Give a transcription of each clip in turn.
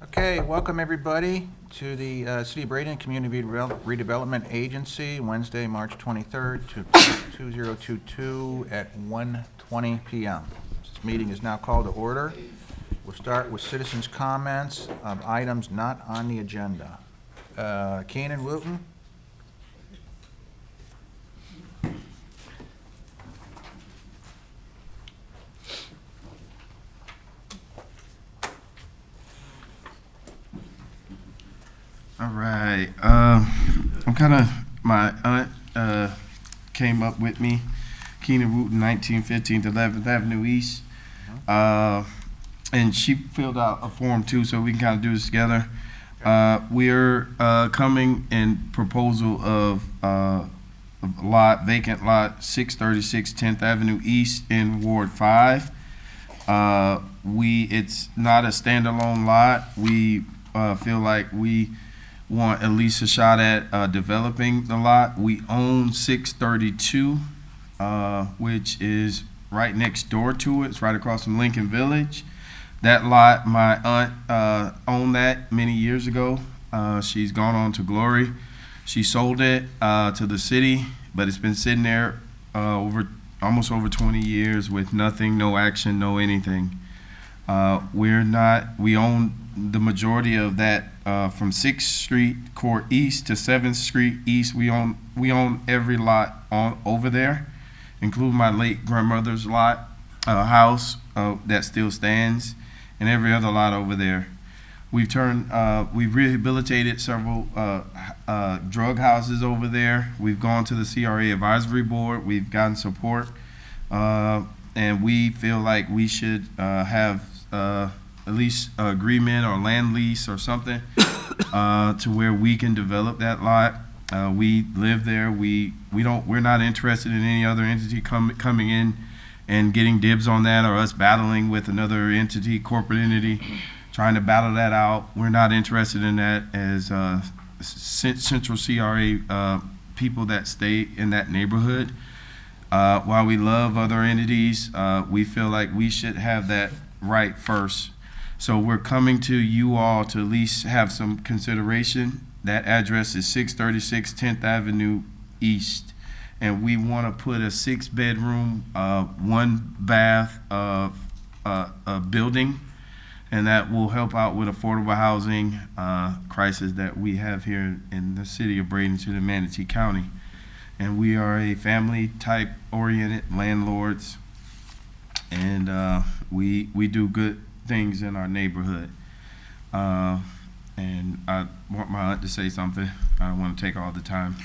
Okay, welcome everybody to the City of Bradenton Community Redevelopment Agency, Wednesday, March 23rd, to 2022 at 1:20 p.m. This meeting is now called to order. We'll start with citizens' comments of items not on the agenda. Keenan Wooten? All right. My aunt came up with me, Keenan Wooten, 1915 to 11th Avenue East. And she filled out a form too, so we can kind of do this together. We're coming in proposal of vacant lot 636 10th Avenue East in Ward 5. It's not a standalone lot. We feel like we want at least a shot at developing the lot. We own 632, which is right next door to it. It's right across from Lincoln Village. That lot, my aunt owned that many years ago. She's gone on to glory. She sold it to the city, but it's been sitting there almost over 20 years with nothing, no action, no anything. We own the majority of that from 6th Street Court East to 7th Street East. We own every lot over there, including my late grandmother's lot, house that still stands, and every other lot over there. We've rehabilitated several drug houses over there. We've gone to the CRA advisory board. We've gotten support, and we feel like we should have at least agreement or land lease or something to where we can develop that lot. We live there. We're not interested in any other entity coming in and getting dibs on that, or us battling with another entity, corporate entity, trying to battle that out. We're not interested in that as Central CRA people that stay in that neighborhood. While we love other entities, we feel like we should have that right first. So we're coming to you all to at least have some consideration. That address is 636 10th Avenue East. And we want to put a 6-bedroom, 1-bath building. And that will help out with affordable housing crisis that we have here in the city of Bradenton and Manatee County. And we are a family type oriented landlords. And we do good things in our neighborhood. And I want my aunt to say something. I don't want to take all the time.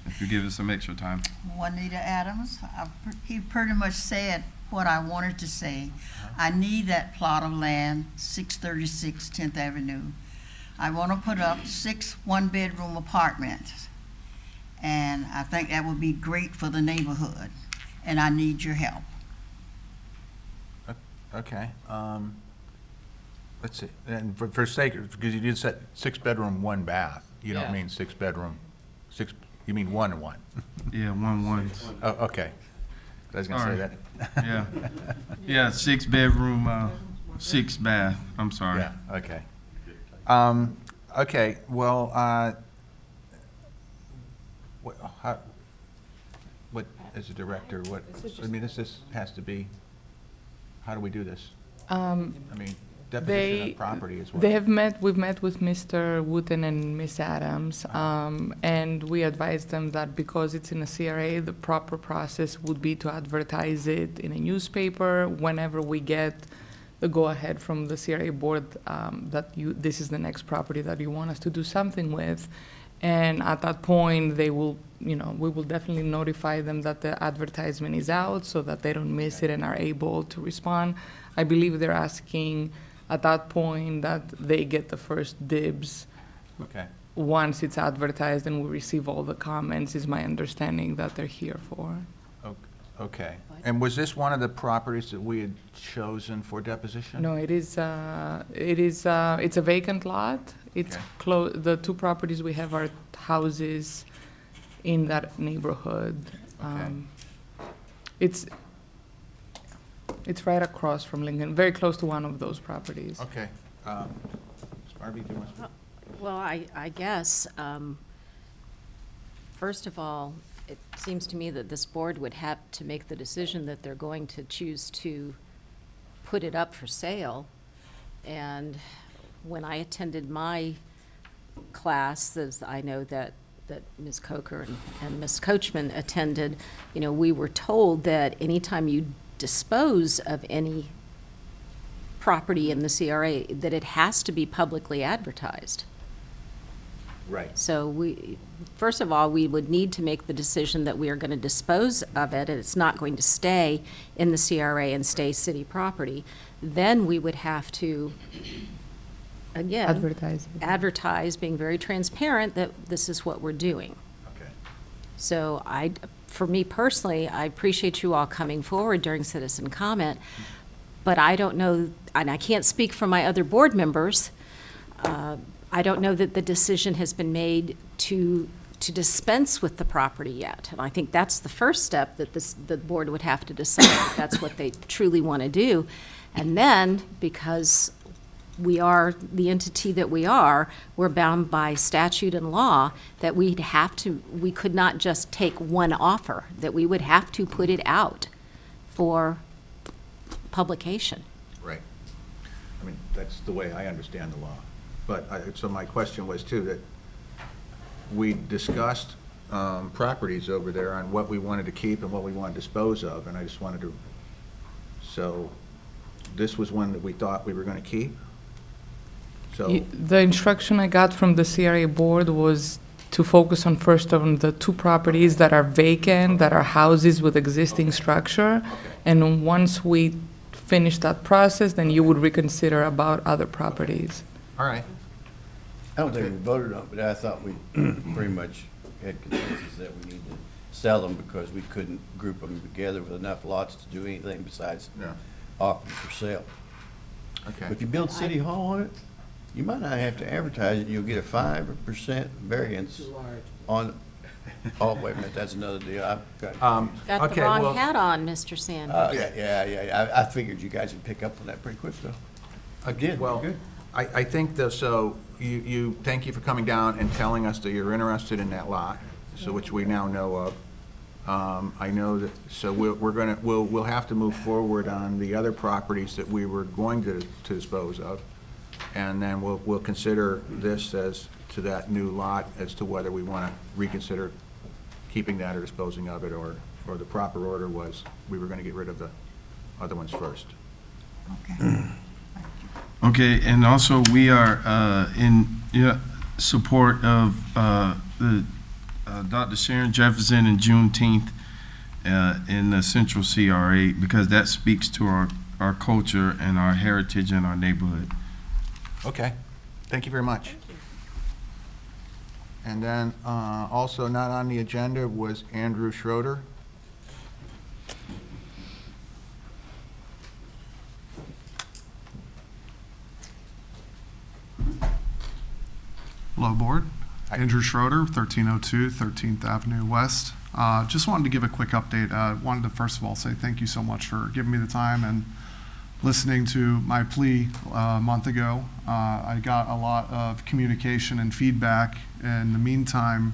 If you give us some extra time. Juanita Adams, he pretty much said what I wanted to say. I need that plot of land, 636 10th Avenue. I want to put up 6 one-bedroom apartments. And I think that would be great for the neighborhood. And I need your help. Okay. Let's see. And for sake, because you did say 6-bedroom, 1-bath. You don't mean 6-bedroom, you mean 1 and 1. Yeah, 1. Oh, okay. I was going to say that. Yeah. Yeah, 6-bedroom, 6-bath. I'm sorry. Yeah, okay. Okay, well, what, as a director, this has to be, how do we do this? I mean, deposition of property as well. We've met with Mr. Wooten and Miss Adams, and we advised them that because it's in a CRA, the proper process would be to advertise it in a newspaper whenever we get the go-ahead from the CRA board that this is the next property that you want us to do something with. And at that point, we will definitely notify them that the advertisement is out so that they don't miss it and are able to respond. I believe they're asking at that point that they get the first dibs. Okay. Once it's advertised and we receive all the comments, is my understanding that they're here for. Okay. And was this one of the properties that we had chosen for deposition? No, it's a vacant lot. It's Okay. The 2 properties we have are houses in that neighborhood. Okay. It's right across from Lincoln, very close to one of those properties. Okay. Harvey, do you want to speak? Well, I guess, first of all, it seems to me that this board would have to make the decision that they're going to choose to put it up for sale. And when I attended my classes, I know that Ms. Coker and Ms. Coachman attended, you know, we were told that anytime you dispose of any property in the CRA, that it has to be publicly advertised. Right. So first of all, we would need to make the decision that we are going to dispose of it, and it's not going to stay in the CRA and stay city property. Then we would have to, again, advertise, being very transparent that this is what we're doing. Okay. So for me personally, I appreciate you all coming forward during citizen comment, but I don't know, and I can't speak for my other board members, I don't know that the decision has been made to dispense with the property yet. And I think that's the first step that the board would have to decide if that's what they truly want to do. And then, because we are the entity that we are, we're bound by statute and law that we could not just take one offer, that we would have to put it out for publication. Right. I mean, that's the way I understand the law. But, so my question was too, that we discussed properties over there on what we wanted to keep and what we wanted to dispose of, and I just wanted to, so this was one that we thought we were going to keep? So, The instruction I got from the CRA board was to focus on first on the two properties that are vacant, that are houses with existing structure. And once we finish that process, then you would reconsider about other properties. all right. I don't think we voted on it, but I thought we pretty much had consensus that we need to sell them because we couldn't group them together with enough lots to do anything besides Yeah. offer for sale. Okay. But if you build City Hall on it, you might not have to advertise it, you'll get a 5% variance on, oh, wait a minute, that's another deal. I've got. Got the Okay, well- wrong hat on, Mr. Sanders. Yeah, I figured you guys would pick up on that pretty quick, though. Again, Well, good. I think that, so thank you for coming down and telling us that you're interested in that lot, so which we now know of. I know that, so we'll have to move forward on the other properties that we were going to dispose of. And then we'll consider this as to that new lot as to whether we want to reconsider keeping that or disposing of it, or the proper order was we were going to get rid of the other ones first. Okay. Okay, and also we are in support of the Dr. Sharon Jefferson and Juneteenth in the Central CRA, because that speaks to our culture and our heritage and our neighborhood. Okay, thank you very much. And then also not on the agenda was Andrew Schroeder. Hello, Board. Hi. Andrew Schroeder, 1302 13th Avenue West. Just wanted to give a quick update. Wanted to first of all say thank you so much for giving me the time and listening to my plea a month ago. I got a lot of communication and feedback in the meantime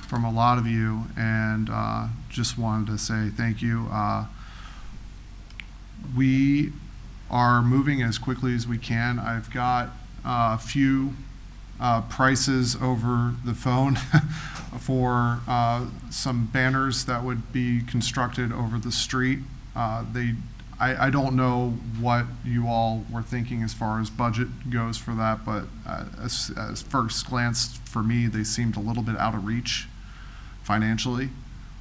from a lot of you, and just wanted to say thank you. We are moving as quickly as we can. I've got a few prices over the phone for some banners that would be constructed over the street. I don't know what you all were thinking as far as budget goes for that, but as first glance for me, they seemed a little bit out of reach financially.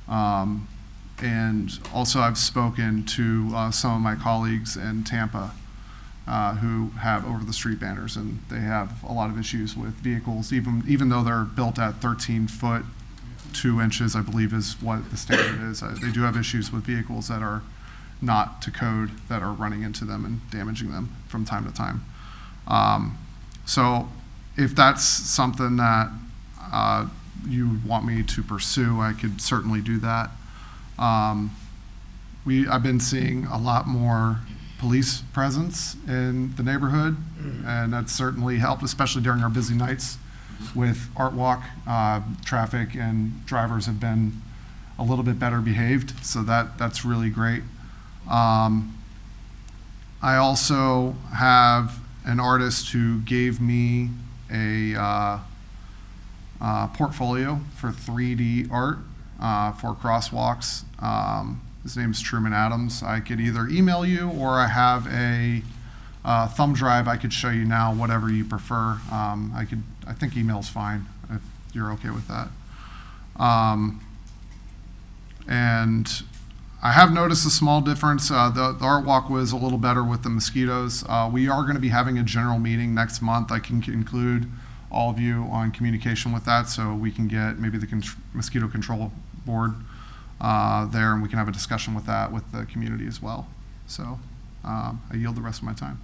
And also I've spoken to some of my colleagues in Tampa who have over-the-street banners, and they have a lot of issues with vehicles, even though they're built at 13 foot 2 inches, I believe is what the standard is. They do have issues with vehicles that are not to code, that are running into them and damaging them from time to time. So if that's something that you want me to pursue, I could certainly do that. I've been seeing a lot more police presence in the neighborhood, and that's certainly helped, especially during our busy nights with Art Walk. Traffic and drivers have been a little bit better behaved, so that's really great. I also have an artist who gave me a portfolio for 3D art for crosswalks. His name's Truman Adams. I could either email you, or I have a thumb drive I could show you now, whatever you prefer. I think email's fine if you're okay with that. And I have noticed a small difference. The art walk was a little better with the mosquitoes. We are going to be having a general meeting next month. I can include all of you on communication with that, so we can get maybe the mosquito control board there, and we can have a discussion with that with the community as well. So I yield the rest of my time.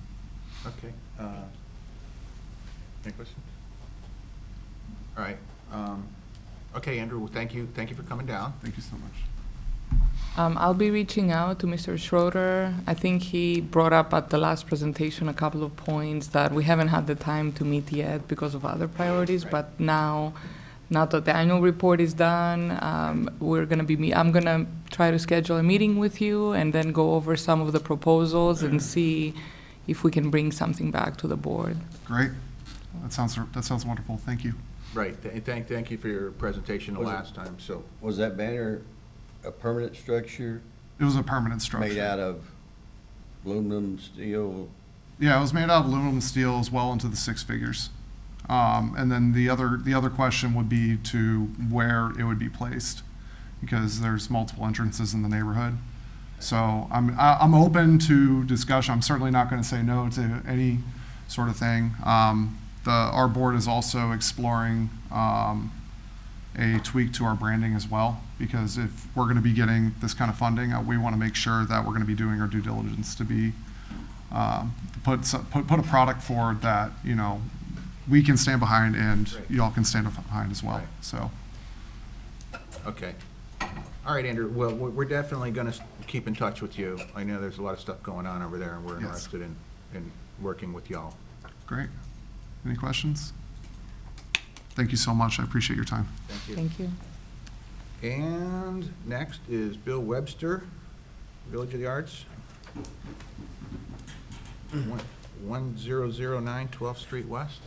Okay. Any questions? All right. Okay, Andrew, well, thank you for coming down. Thank you so much. I'll be reaching out to Mr. Schroeder. I think he brought up at the last presentation a couple of points that we haven't had the time to meet yet because of other priorities, but now that the annual report is done, I'm gonna try to schedule a meeting with you and then go over some of the proposals and see if we can bring something back to the board. Great. That sounds wonderful. Thank you. Right. Thank you for your presentation the last time. So, Was that banner a permanent structure It was a permanent structure. made out of aluminum, steel? Yeah, it was made out of aluminum steel as well into the six figures. And then the other question would be to where it would be placed, because there's multiple entrances in the neighborhood. So I'm open to discussion. I'm certainly not going to say no to any sort of thing. Our board is also exploring a tweak to our branding as well, because if we're going to be getting this kind of funding, we want to make sure that we're going to be doing our due diligence to be put a product forward that, you know, we can stand behind and Right. y'all can stand behind as well. Right. So okay. All right, Andrew. Well, we're definitely going to keep in touch with you. I know there's a lot of stuff going on over there, and we're Yes. interested in working with y'all. great. Any questions? Thank you so much. I appreciate your time. Thank you. Thank you. And next is Bill Webster, Village of the Arts. 1009 12th Street West.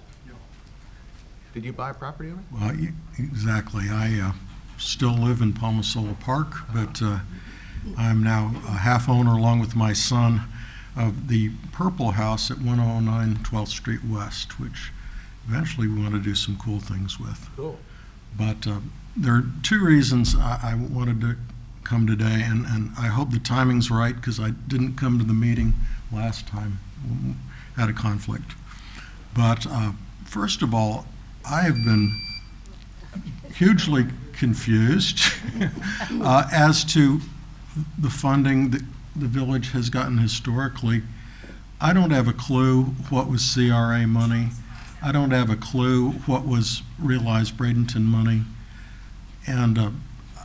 Did you buy property over? Well, exactly. I still live in Palmasola Park, but I'm now a half owner, along with my son, of the Purple House at 109 12th Street West, which eventually we want to do some cool things with. Cool. But there are two reasons I wanted to come today, and I hope the timing's right, because I didn't come to the meeting last time, had a conflict. But first of all, I have been hugely confused as to the funding that the village has gotten historically. I don't have a clue what was CRA money. I don't have a clue what was realized Bradenton money. And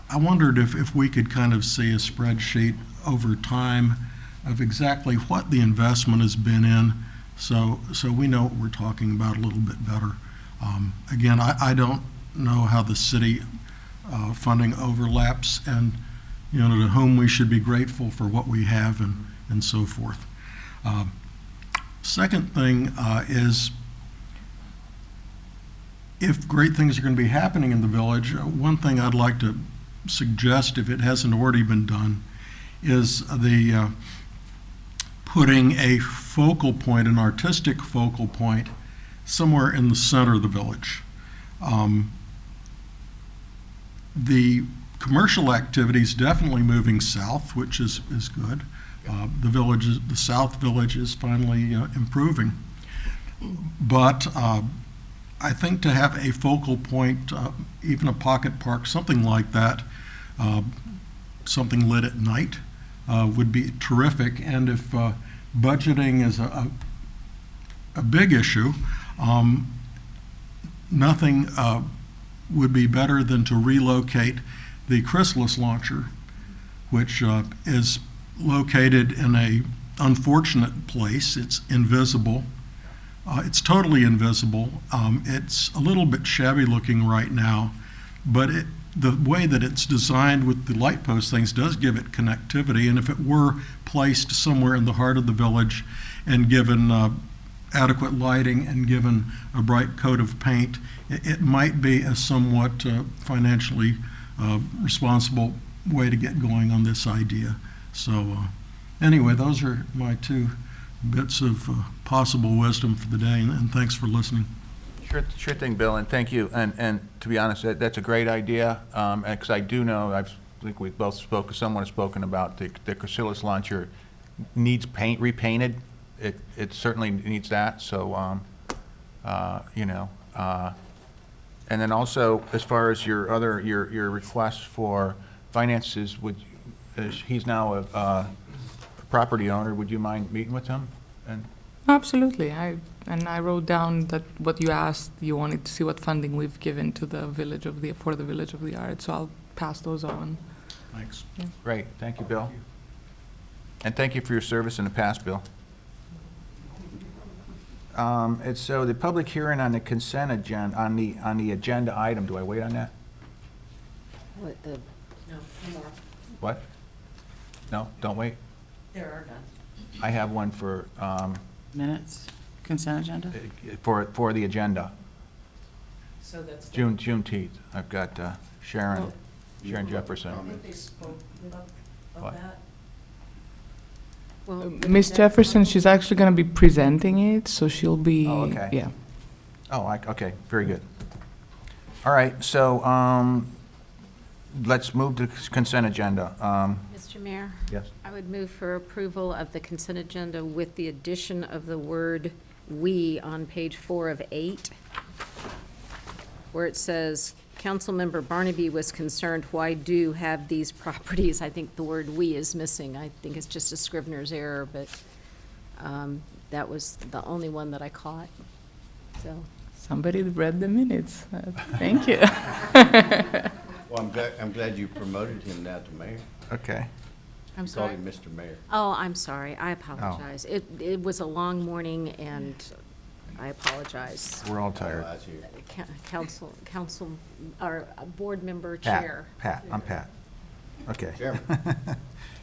I wondered if we could kind of see a spreadsheet over time of exactly what the investment has been in, so we know what we're talking about a little bit better. Again, I don't know how the city funding overlaps, and you know, to whom we should be grateful for what we have, and so forth. Second thing is, if great things are going to be happening in the village, one thing I'd like to suggest, if it hasn't already been done, is the putting a focal point, an artistic focal point, somewhere in the center of the village. The commercial activity is definitely moving south, which is good. The South Village is finally improving. But I think to have a focal point, even a pocket park, something like that, something lit at night, would be terrific. And if budgeting is a big issue, nothing would be better than to relocate the chrysalis launcher, which is located in a unfortunate place. It's invisible. It's totally invisible. It's a little bit shabby looking right now, but the way that it's designed with the light post things does give it connectivity. And if it were placed somewhere in the heart of the village and given adequate lighting and given a bright coat of paint, it might be a somewhat financially responsible way to get going on this idea. So anyway, those are my two bits of possible wisdom for the day, and thanks for listening. Sure thing, Bill, and thank you. And to be honest, that's a great idea, because I do know, I think we've both someone has spoken about the Chrysalis launcher needs repainted. It certainly needs that, so, and then also, as far as your request for finances, he's now a property owner, would you mind meeting with him? And Absolutely. I wrote down that what you asked, you wanted to see what funding we've given to the for the Village of the Arts, so I'll pass those on. Thanks. Great, thank you, Bill. And thank you for your service in the past, Bill. And so the public hearing on the consent agenda, on the agenda item, do I wait on that? What the, What? No, don't wait? There are none. I have one for, Minutes, consent agenda? for the agenda, So that's. Juneteenth. I've got Sharon Jefferson. I think they spoke of What? that. well, Miss Jefferson, she's actually going to be presenting it, so she'll be, Oh, okay. yeah. Oh, okay, very good. All right, so let's move to consent agenda. Mr. Mayor? Yes. I would move for approval of the consent agenda with the addition of the word "we" on page 4 of 8, where it says, Councilmember Barnaby was concerned, why do have these properties? I think the word "we" is missing. I think it's just a Scrivener's error, but that was the only one that I caught. So, Somebody read the minutes. Thank you. Well, I'm glad you promoted him now to mayor. Okay. I'm Call sorry. him Mr. Mayor. Oh, I'm sorry. I apologize. It was a long morning, and I apologize. We're all tired. I see. Council, or board member Pat, chair. I'm Pat. Okay. Chairman.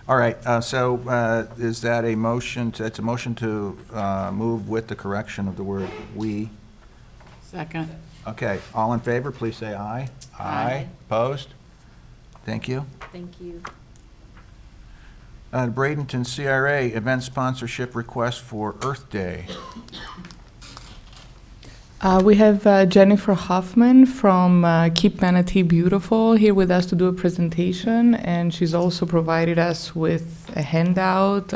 All right, so is that a motion, it's a motion to move with the correction of the word "we"? Second. Okay, all in favor, please say aye. Aye. Opposed? Thank you. Thank you. Bradenton CRA event sponsorship request for Earth Day. We have Jennifer Hoffman from Keep Manatee Beautiful here with us to do a presentation, and she's also provided us with a handout.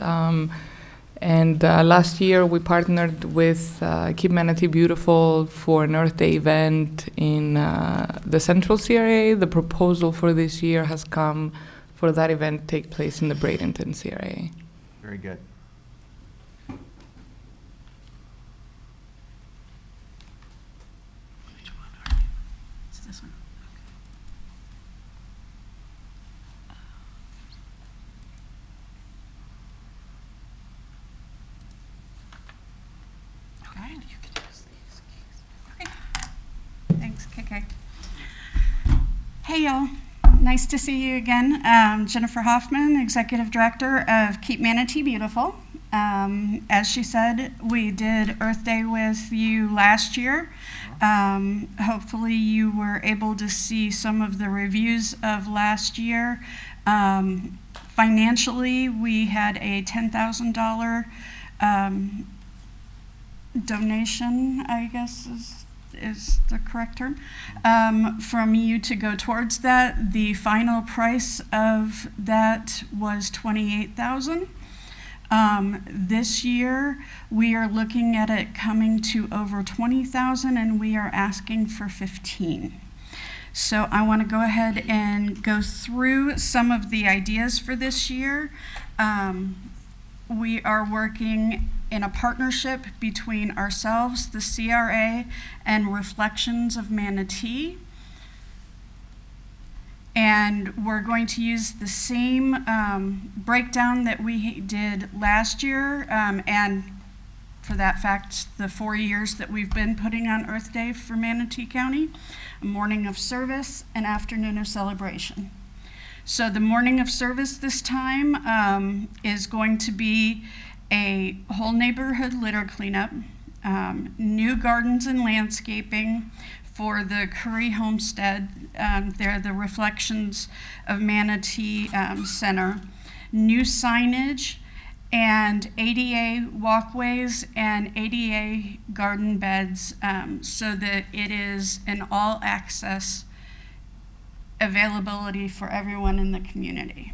And last year we partnered with Keep Manatee Beautiful for an Earth Day event in the Central CRA. The proposal for this year has come for that event to take place in the Bradenton CRA. Very good. It's this one. Okay, you can use these. Okay. Thanks, KK. Hey, y'all. Nice to see you again. Jennifer Hoffman, Executive Director of Keep Manatee Beautiful. As she said, we did Earth Day with you last year. Hopefully you were able to see some of the reviews of last year. Financially, we had a $10,000 donation, I guess is the correct term, from you to go towards that. The final price of that was $28,000. This year, we are looking at it coming to over $20,000, and we are asking for $15,000. So I want to go ahead and go through some of the ideas for this year. We are working in a partnership between ourselves, the CRA, and Reflections of Manatee. And we're going to use the same breakdown that we did last year, and for that fact, the 4 years that we've been putting on Earth Day for Manatee County, a morning of service, an afternoon of celebration. So the morning of service this time is going to be a whole neighborhood litter cleanup, new gardens and landscaping for the Curry Homestead. They're the Reflections of Manatee Center, new signage, and ADA walkways and ADA garden beds so that it is an all-access availability for everyone in the community.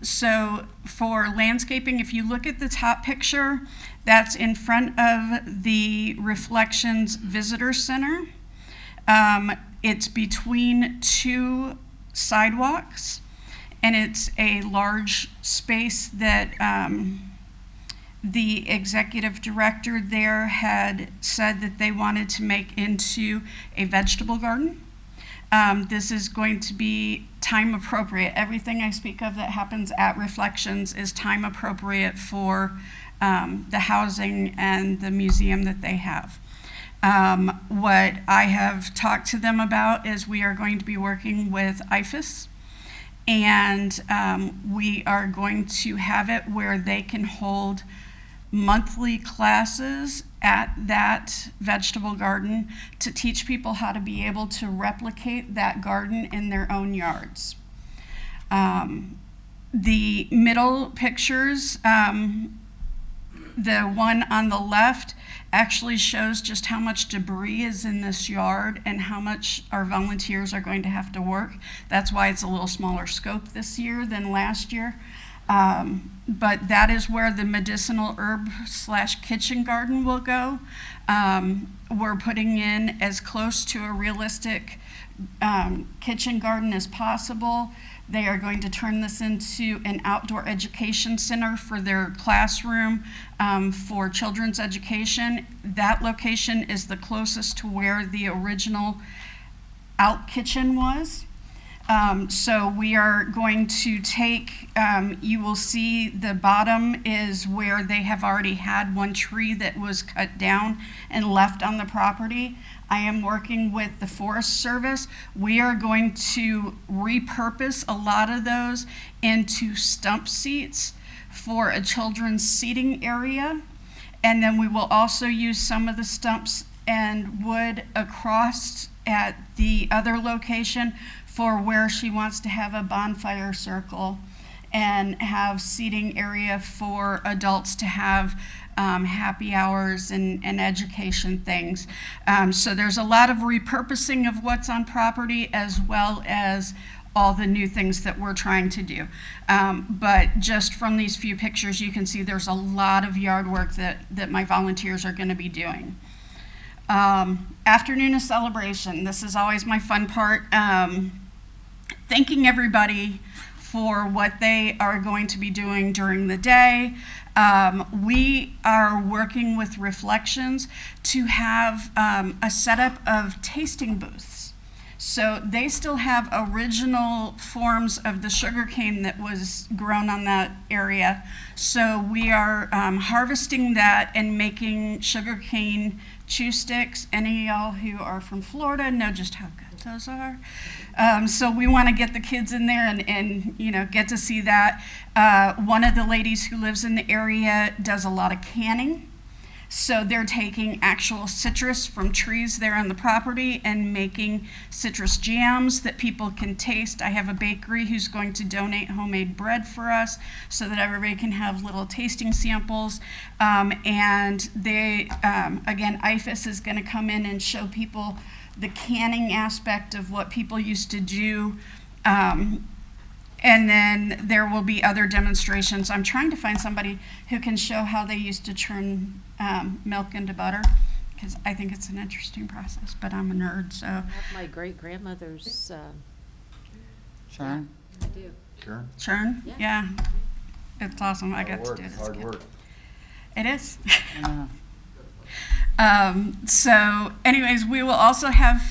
So for landscaping, if you look at the top picture, that's in front of the Reflections Visitor Center. It's between two sidewalks, and it's a large space that the executive director there had said that they wanted to make into a vegetable garden. This is going to be time appropriate. Everything I speak of that happens at Reflections is time appropriate for the housing and the museum that they have. What I have talked to them about is we are going to be working with IFAS, and we are going to have it where they can hold monthly classes at that vegetable garden to teach people how to be able to replicate that garden in their own yards. The middle pictures, the one on the left actually shows just how much debris is in this yard and how much our volunteers are going to have to work. That's why it's a little smaller scope this year than last year. But that is where the medicinal herb / kitchen garden will go. We're putting in as close to a realistic kitchen garden as possible. They are going to turn this into an outdoor education center for their classroom for children's education. That location is the closest to where the original out kitchen was. So we are going to take, you will see the bottom is where they have already had one tree that was cut down and left on the property. I am working with the Forest Service. We are going to repurpose a lot of those into stump seats for a children's seating area. And then we will also use some of the stumps and wood across at the other location for where she wants to have a bonfire circle and have seating area for adults to have happy hours and education things. So there's a lot of repurposing of what's on property as well as all the new things that we're trying to do. But just from these few pictures, you can see there's a lot of yard work that my volunteers are gonna be doing. Afternoon of celebration, this is always my fun part. Thanking everybody for what they are going to be doing during the day. We are working with Reflections to have a setup of tasting booths. So they still have original forms of the sugarcane that was grown on that area. So we are harvesting that and making sugarcane chew sticks. Any of y'all who are from Florida know just how good those are. So we want to get the kids in there and you know, get to see that. One of the ladies who lives in the area does a lot of canning. So they're taking actual citrus from trees there on the property and making citrus jams that people can taste. I have a bakery who's going to donate homemade bread for us so that everybody can have little tasting samples. And they, again, IFAS is going to come in and show people the canning aspect of what people used to do. And then there will be other demonstrations. I'm trying to find somebody who can show how they used to churn milk into butter, because I think it's an interesting process, but I'm a nerd, so. I have my great-grandmother's, Sharon? I do. Sure. Churn? Yeah. Yeah. It's awesome. I got to do this. Hard kid. work. It is. Uh, So anyways, we will also have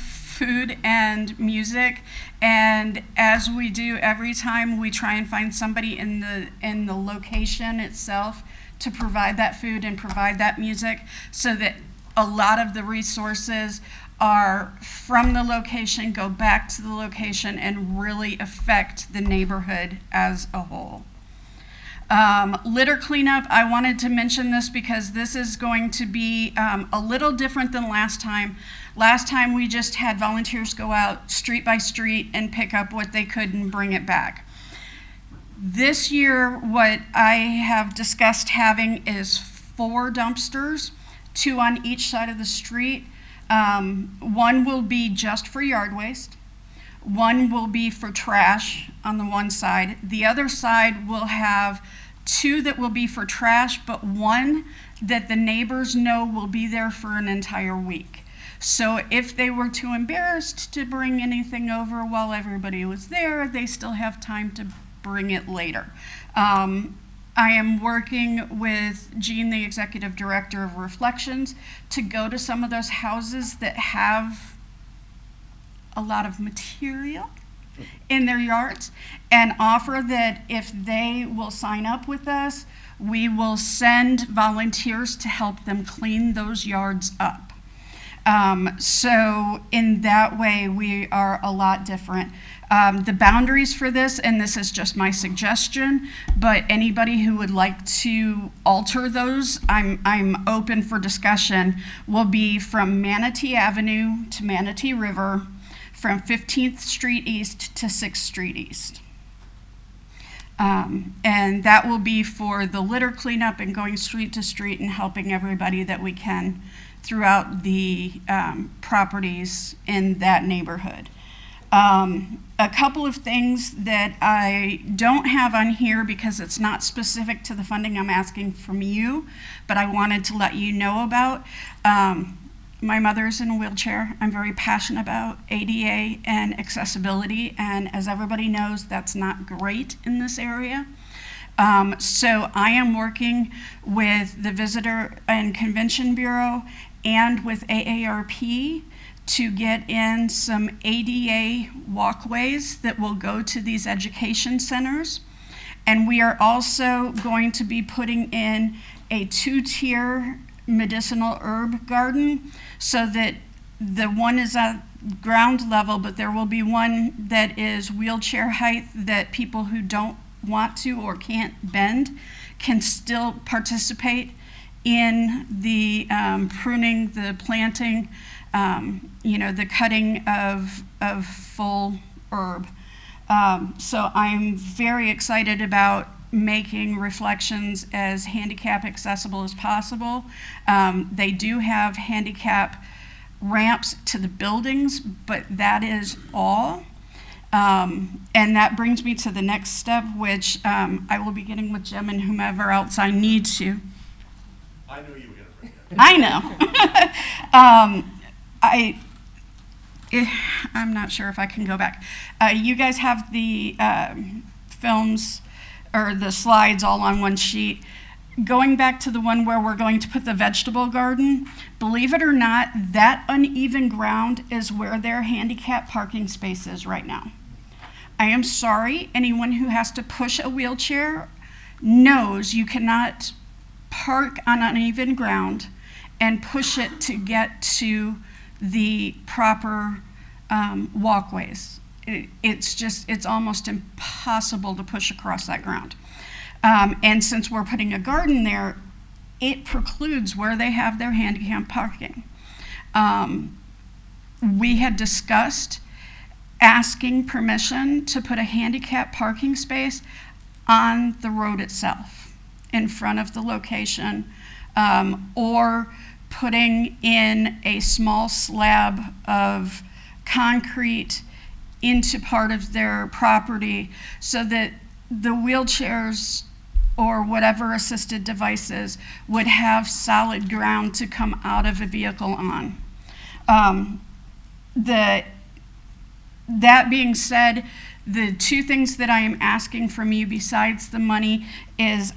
food and music, and as we do every time, we try and find somebody in the location itself to provide that food and provide that music, so that a lot of the resources are from the location, go back to the location, and really affect the neighborhood as a whole. Litter cleanup, I wanted to mention this because this is going to be a little different than last time. Last time we just had volunteers go out street by street and pick up what they could and bring it back. This year, what I have discussed having is 4 dumpsters, 2 on each side of the street. One will be just for yard waste. One will be for trash on the one side. The other side will have 2 that will be for trash, but 1 that the neighbors know will be there for an entire week. So if they were too embarrassed to bring anything over while everybody was there, they still have time to bring it later. I am working with Jean, the executive director of Reflections, to go to some of those houses that have a lot of material in their yards and offer that if they will sign up with us, we will send volunteers to help them clean those yards up. So in that way, we are a lot different. The boundaries for this, and this is just my suggestion, but anybody who would like to alter those, I'm open for discussion, will be from Manatee Avenue to Manatee River, from 15th Street East to 6th Street East. And that will be for the litter cleanup and going street to street and helping everybody that we can throughout the properties in that neighborhood. A couple of things that I don't have on here because it's not specific to the funding I'm asking from you, but I wanted to let you know about. My mother's in a wheelchair. I'm very passionate about ADA and accessibility, and as everybody knows, that's not great in this area. So I am working with the Visitor and Convention Bureau and with AARP to get in some ADA walkways that will go to these education centers. And we are also going to be putting in a 2-tier medicinal herb garden so that the one is at ground level, but there will be one that is wheelchair height that people who don't want to or can't bend can still participate in the pruning, the planting, the cutting of full herb. So I'm very excited about making Reflections as handicap accessible as possible. They do have handicap ramps to the buildings, but that is all. And that brings me to the next step, which I will be getting with Jim and whomever else I need to. I knew you were going to bring that. I know. I'm not sure if I can go back. You guys have the films or the slides all on one sheet. Going back to the one where we're going to put the vegetable garden, believe it or not, that uneven ground is where their handicap parking space is right now. I am sorry, anyone who has to push a wheelchair knows you cannot park on uneven ground and push it to get to the proper walkways. It's almost impossible to push across that ground. And since we're putting a garden there, it precludes where they have their handicap parking. We had discussed asking permission to put a handicap parking space on the road itself in front of the location, or putting in a small slab of concrete into part of their property so that the wheelchairs or whatever assisted devices would have solid ground to come out of a vehicle on. That being said, The two things that I am asking from you besides the money is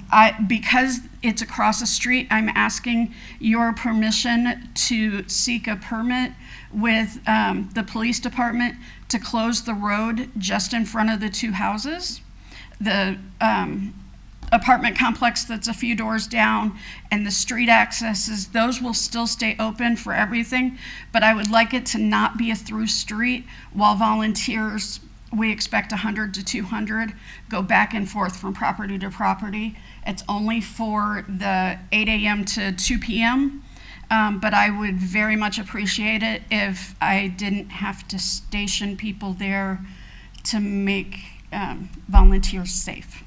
because it's across the street, I'm asking your permission to seek a permit with the police department to close the road just in front of the two houses. The apartment complex that's a few doors down and the street accesses, those will still stay open for everything, but I would like it to not be a through street while volunteers, we expect 100 to 200, go back and forth from property to property. It's only for the 8 a.m. to 2 p.m., but I would very much appreciate it if I didn't have to station people there to make volunteers safe.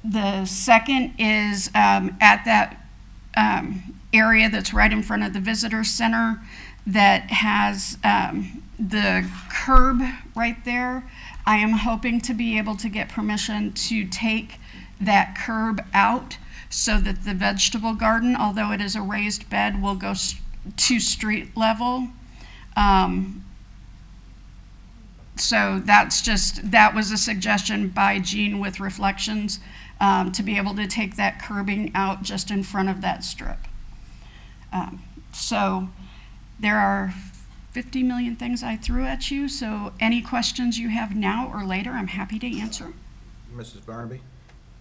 The second is at that area that's right in front of the visitor center that has the curb right there. I am hoping to be able to get permission to take that curb out so that the vegetable garden, although it is a raised bed, will go to street level. So that was a suggestion by Jean with Reflections to be able to take that curbing out just in front of that strip. So there are 50 million things I threw at you, so any questions you have now or later, I'm happy to answer. Mrs. Barnaby?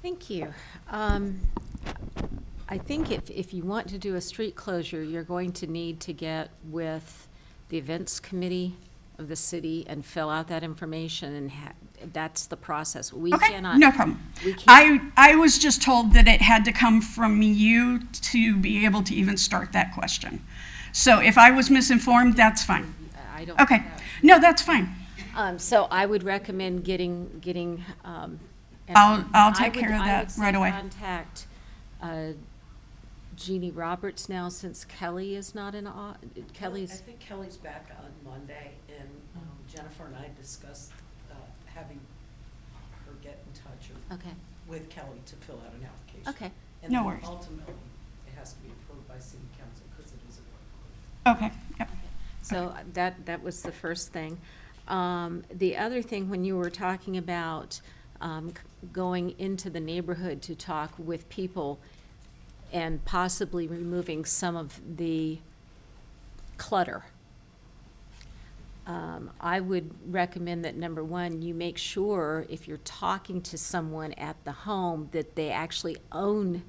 Thank you. I think if you want to do a street closure, you're going to need to get with the events committee of the city and fill out that information, and that's the process. We Okay, cannot. no problem. We can't. I was just told that it had to come from you to be able to even start that question. So if I was misinformed, that's fine. I don't. Okay, no, that's fine. So I would recommend getting. I'll take care of that right away. I would contact Jeannie Roberts now, since Kelly is not in, Kelly's. I think Kelly's back on Monday, and Jennifer and I discussed having her get in touch Okay, with Kelly to fill out an application. okay, And No then worries. ultimately, it has to be approved by city council because it is a work order. Okay, yep. so that was the first thing. The other thing, when you were talking about going into the neighborhood to talk with people and possibly removing some of the clutter, I would recommend that, number one, you make sure if you're talking to someone at the home that they actually own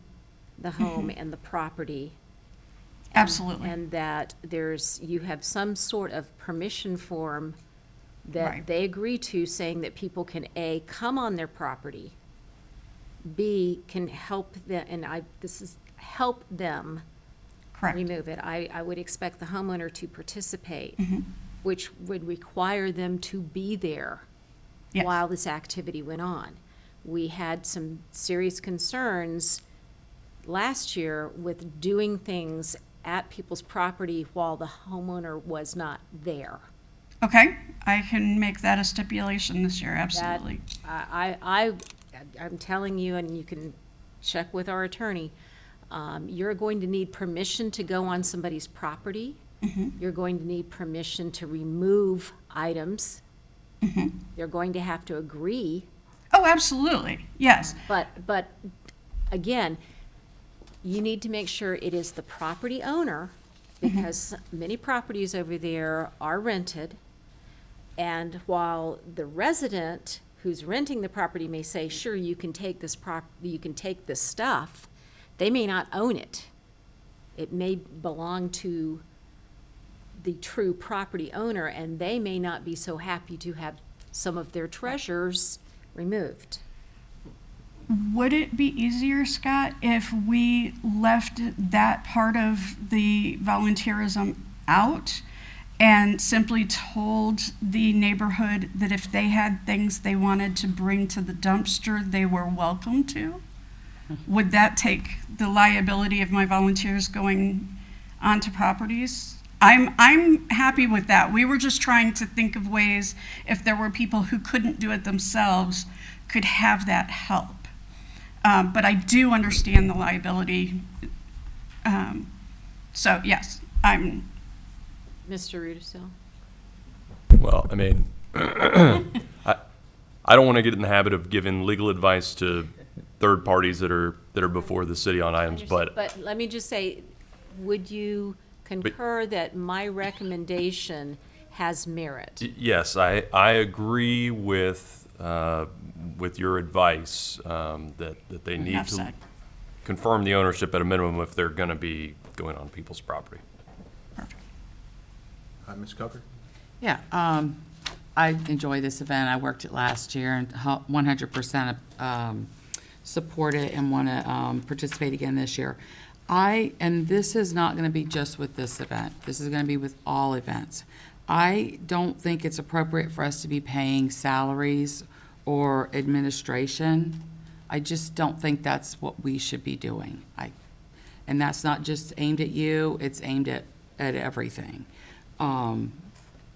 the home and the property. Absolutely. And that you have some sort of permission form that Right. they agree to, saying that people can, A, come on their property, B, can help them, and help them Correct. remove it. I would expect the homeowner to participate, Mm-hmm. which would require them to be there Yes. while this activity went on. We had some serious concerns last year with doing things at people's property while the homeowner was not there. Okay, I can make that a stipulation this year, absolutely. I'm telling you, and you can check with our attorney, you're going to need permission to go on somebody's property. You're going to need permission to remove items. You're going to have to agree. Oh, absolutely, yes. But again, you need to make sure it is the property owner, because many properties over there are rented. And while the resident who's renting the property may say, sure, you can take this stuff, they may not own it. It may belong to the true property owner, and they may not be so happy to have some of their treasures removed. Would it be easier, Scott, if we left that part of the volunteerism out and simply told the neighborhood that if they had things they wanted to bring to the dumpster, they were welcome to? Would that take the liability of my volunteers going onto properties? I'm happy with that. We were just trying to think of ways, if there were people who couldn't do it themselves, could have that help. But I do understand the liability. So yes, I'm. Mr. Rudisil? Well, I mean, I don't want to get in the habit of giving legal advice to third parties that are before the city on items, but But let me just say, would you concur that my recommendation has merit? yes, I agree with your advice, that they need Enough to said. confirm the ownership at a minimum if they're going to be going on people's property. Ms. Coker? Yeah, I enjoy this event. I worked it last year and 100% support it and want to participate again this year. And this is not going to be just with this event. This is going to be with all events. I don't think it's appropriate for us to be paying salaries or administration. I just don't think that's what we should be doing. And that's not just aimed at you, it's aimed at everything.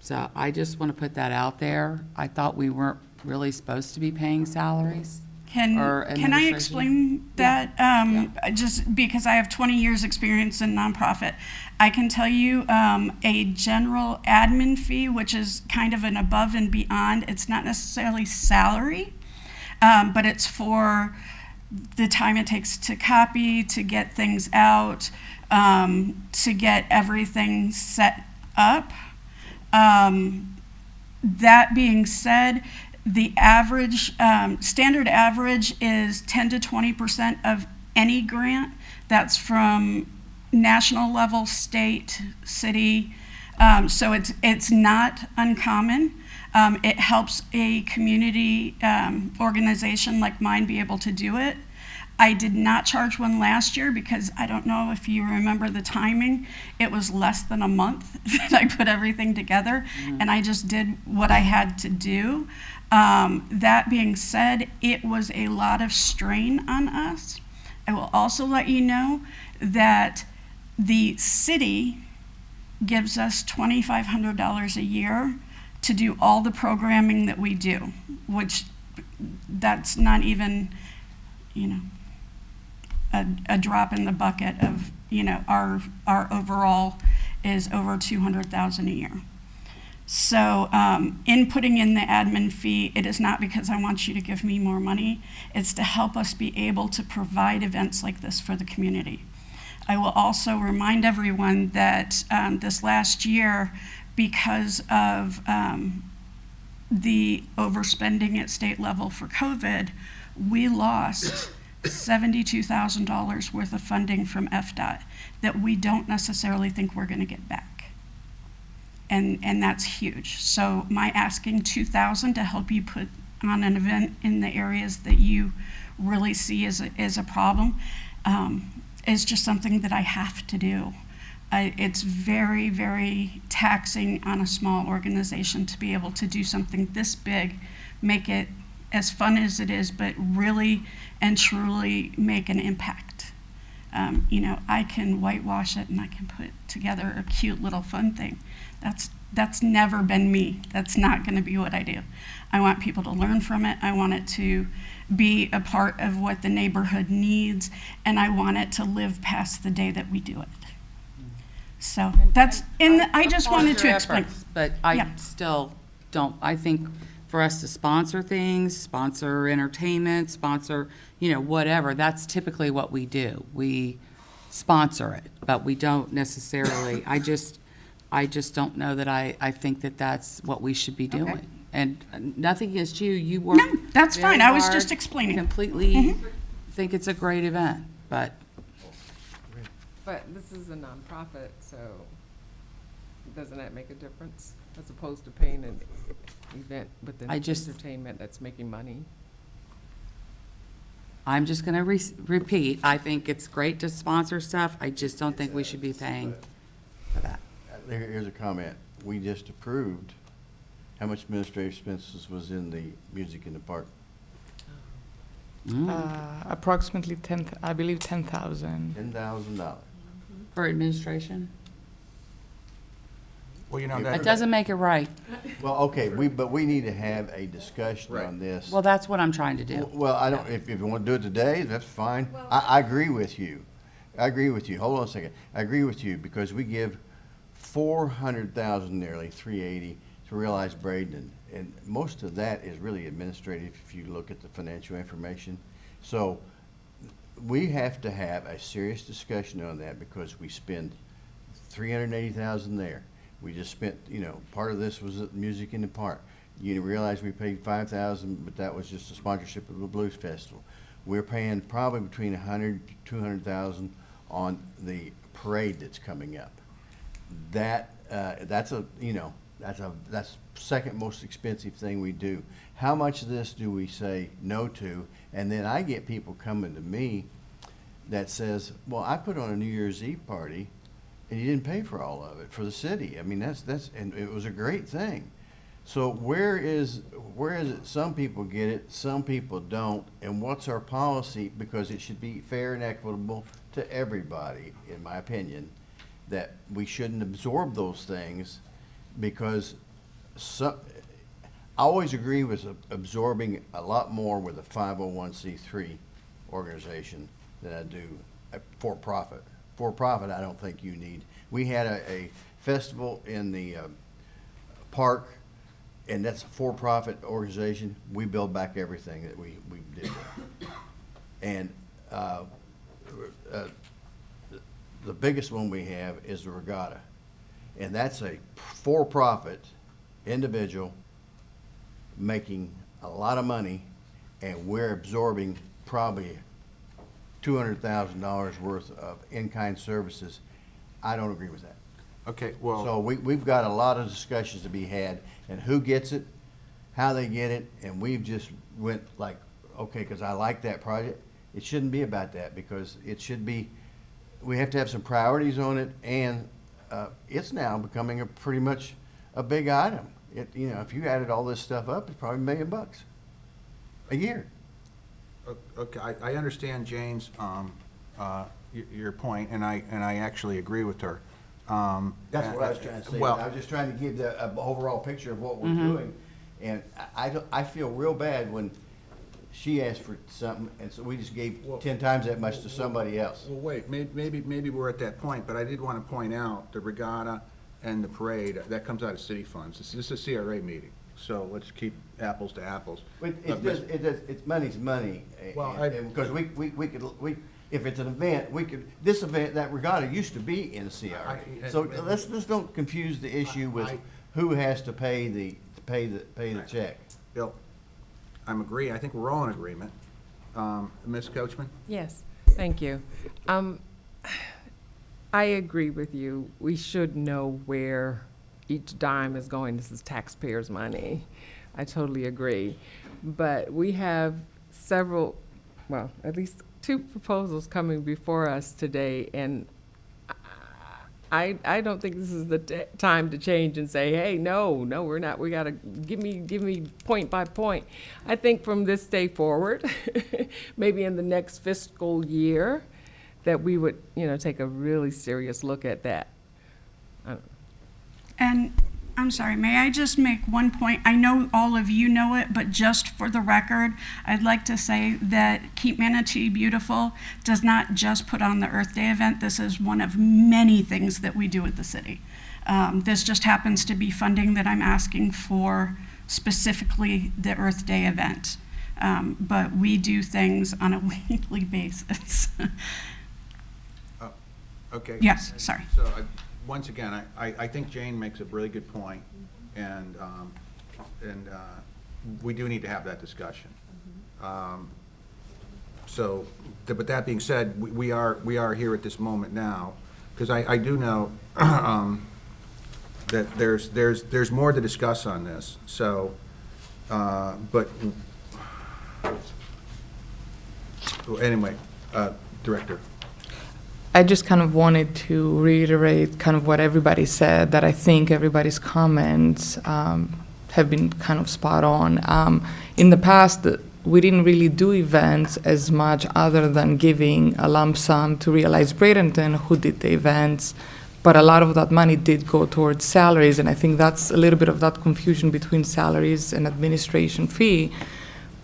So I just want to put that out there. I thought we weren't really supposed to be paying salaries. Can Or I administration? explain that? Just because I have 20 years' experience in nonprofit, I can tell you a general admin fee, which is kind of an above and beyond. It's not necessarily salary, but it's for the time it takes to copy, to get things out, to get everything set up. That being said, the average, standard average is 10 to 20% of any grant. That's from national level, state, city. So it's not uncommon. It helps a community organization like mine be able to do it. I did not charge one last year because I don't know if you remember the timing. It was less than a month that I put everything together, and I just did what I had to do. That being said, it was a lot of strain on us. I will also let you know that the city gives us $2,500 a year to do all the programming that we do, which that's not even, a drop in the bucket of, our overall is over $200,000 a year. So in putting in the admin fee, it is not because I want you to give me more money. It's to help us be able to provide events like this for the community. I will also remind everyone that this last year, because of the overspending at state level for COVID, we lost $72,000 worth of funding from FDOT that we don't necessarily think we're going to get back. And that's huge. So my asking $2,000 to help you put on an event in the areas that you really see as a problem is just something that I have to do. It's very, very taxing on a small organization to be able to do something this big, make it as fun as it is, but really and truly make an impact. I can whitewash it and I can put together a cute little fun thing. That's never been me. That's not going to be what I do. I want people to learn from it. I want it to be a part of what the neighborhood needs, and I want it to live past the day that we do it. So that's I just wanted to explain. But I still don't, I think for us to sponsor things, sponsor entertainment, sponsor, whatever, that's typically what we do. We sponsor it, but we don't necessarily, I just don't know that I think that that's what we should be doing. Okay. And nothing against you, you work. No, that's very fine. I was hard, just explaining. Completely think it's a great event, but But this is a nonprofit, so doesn't that make a difference as opposed to paying an event with an entertainment that's making money? I'm just going to repeat, I think it's great to sponsor stuff. I just don't think we should be paying for that. Here's a comment. We just approved how much administrative expenses was in the music in the park. Approximately 10, I believe 10,000. $10,000. For administration? Well, That doesn't make it right. Well, okay, but we need to have a discussion on this. Well, that's what I'm trying to do. Well, I don't, if you want to do it today, that's fine. I agree with you. I agree with you. Hold on a second. I agree with you because we give $400,000 nearly, 380, to Realize Bradenton. and most of that is really administrative if you look at the financial information. So we have to have a serious discussion on that because we spend $380,000 there. We just spent, you know, part of this was music in the park. You realize we paid $5,000, but that was just a sponsorship of the Blues Festival. We're paying probably between $100,000 to $200,000 on the parade that's coming up. That's second most expensive thing we do. How much of this do we say no to? And then I get people coming to me that says, well, I put on a New Year's Eve party and you didn't pay for all of it for the city. I mean, and it was a great thing. So where is it some people get it, some people don't, and what's our policy? Because it should be fair and equitable to everybody, in my opinion, that we shouldn't absorb those things because I always agree with absorbing a lot more with a 501c3 organization than I do a for-profit. For-profit, I don't think you need. We had a festival in the park, and that's a for-profit organization. We build back everything that we did there. And the biggest one we have is the regatta. And that's a for-profit individual making a lot of money, and we're absorbing probably $200,000 worth of in-kind services. I don't agree with that. Okay, well. So we've got a lot of discussions to be had, and who gets it, how they get it, and we've just went like, okay, because I like that project. It shouldn't be about that, because it should be, we have to have some priorities on it, and it's now becoming pretty much a big item. You know, if you added all this stuff up, it's probably $1 million a year. Okay, I understand Jane's, your point, and I actually agree with her. That's what I was trying to say. Well, I was just trying to give the overall picture of what we're doing. And I feel real bad when she asked for something, and so we just gave 10 times that much to somebody else. Well, wait, maybe we're at that point, but I did want to point out the regatta and the parade, that comes out of city funds. This is a CRA meeting, so let's keep apples to apples. But it's money's money. Well, Because if it's an event, this event, that regatta used to be in the CRA. So let's don't confuse the issue with who has to pay the check. Bill, I'm agreeing. I think we're all in agreement. Ms. Coachman? Yes, thank you. I agree with you. We should know where each dime is going. This is taxpayers' money. I totally agree. But we have several, well, at least 2 proposals coming before us today, and I don't think this is the time to change and say, hey, no, we're not. We gotta give me point by point. I think from this day forward, maybe in the next fiscal year, that we would, take a really serious look at that. And I'm sorry, may I just make one point? I know all of you know it, but just for the record, I'd like to say that Keep Manatee Beautiful does not just put on the Earth Day event. This is one of many things that we do at the city. This just happens to be funding that I'm asking for specifically the Earth Day event. But we do things on a weekly basis. Okay. Yes, sorry. So, once again, I think Jane makes a really good point, and we do need to have that discussion. But that being said, we are here at this moment now, because I do know that there's more to discuss on this. So, but anyway, Director. I just kind of wanted to reiterate kind of what everybody said, that I think everybody's comments have been kind of spot on. In the past, we didn't really do events as much other than giving a lump sum to Realize Bradenton, who did the events, but a lot of that money did go towards salaries, and I think that's a little bit of that confusion between salaries and administration fee.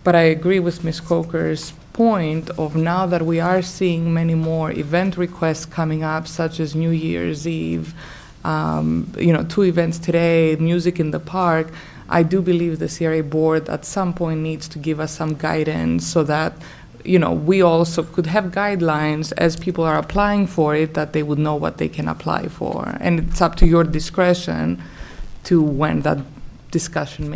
But I agree with Ms. Coker's point of now that we are seeing many more event requests coming up, such as New Year's Eve, 2 events today, music in the park. I do believe the CRA board at some point needs to give us some guidance so that, you know, we also could have guidelines as people are applying for it, that they would know what they can apply for. And it's up to your discretion to when that discussion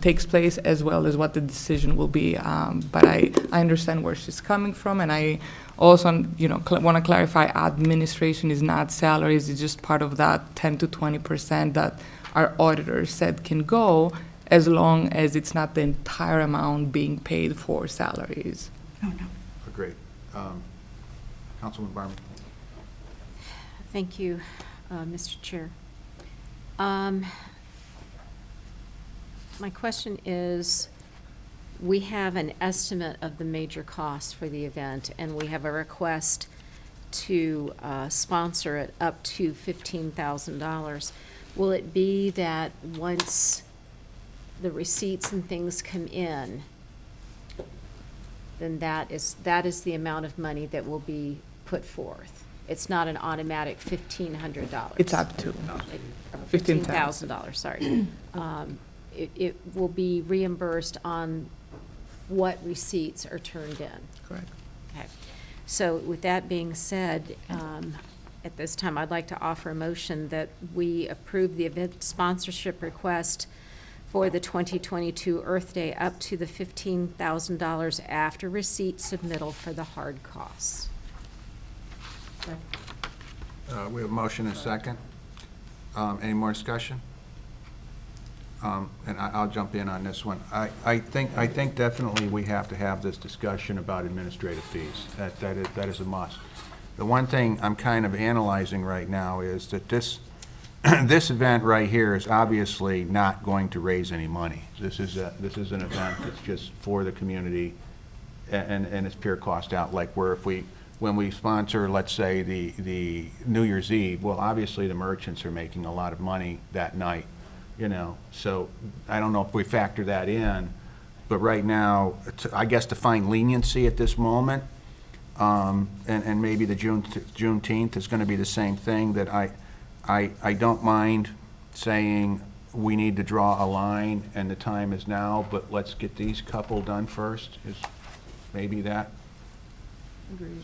takes place, as well as what the decision will be. But I understand where she's coming from, and I also, want to clarify, administration is not salaries, it's just part of that 10 to 20% that our auditor said can go, as long as it's not the entire amount being paid for salaries. Oh, no. Great. Councilman Barman. Thank you, Mr. Chair. My question is, we have an estimate of the major costs for the event, and we have a request to sponsor it up to $15,000. Will it be that once the receipts and things come in, then that is the amount of money that will be put forth? It's not an automatic $1,500. It's up to $15,000, sorry. It will be reimbursed on what receipts are turned in. Correct. Okay. So with that being said, at this time, I'd like to offer a motion that we approve the event sponsorship request for the 2022 Earth Day up to the $15,000 after receipt submittal for the hard costs. We have a motion and a second. Any more discussion? And I'll jump in on this one. I think definitely we have to have this discussion about administrative fees. That is a must. The one thing I'm kind of analyzing right now is that this this event right here is obviously not going to raise any money. This is an event that's just for the community, and it's pure cost out. Like when we sponsor, let's say, the New Year's Eve, well, obviously the merchants are making a lot of money that night, so I don't know if we factor that in, but right now, I guess to find leniency at this moment, and maybe the Juneteenth is going to be the same thing, that I don't mind saying we need to draw a line and the time is now, but let's get these couple done first, is maybe that. Agreed.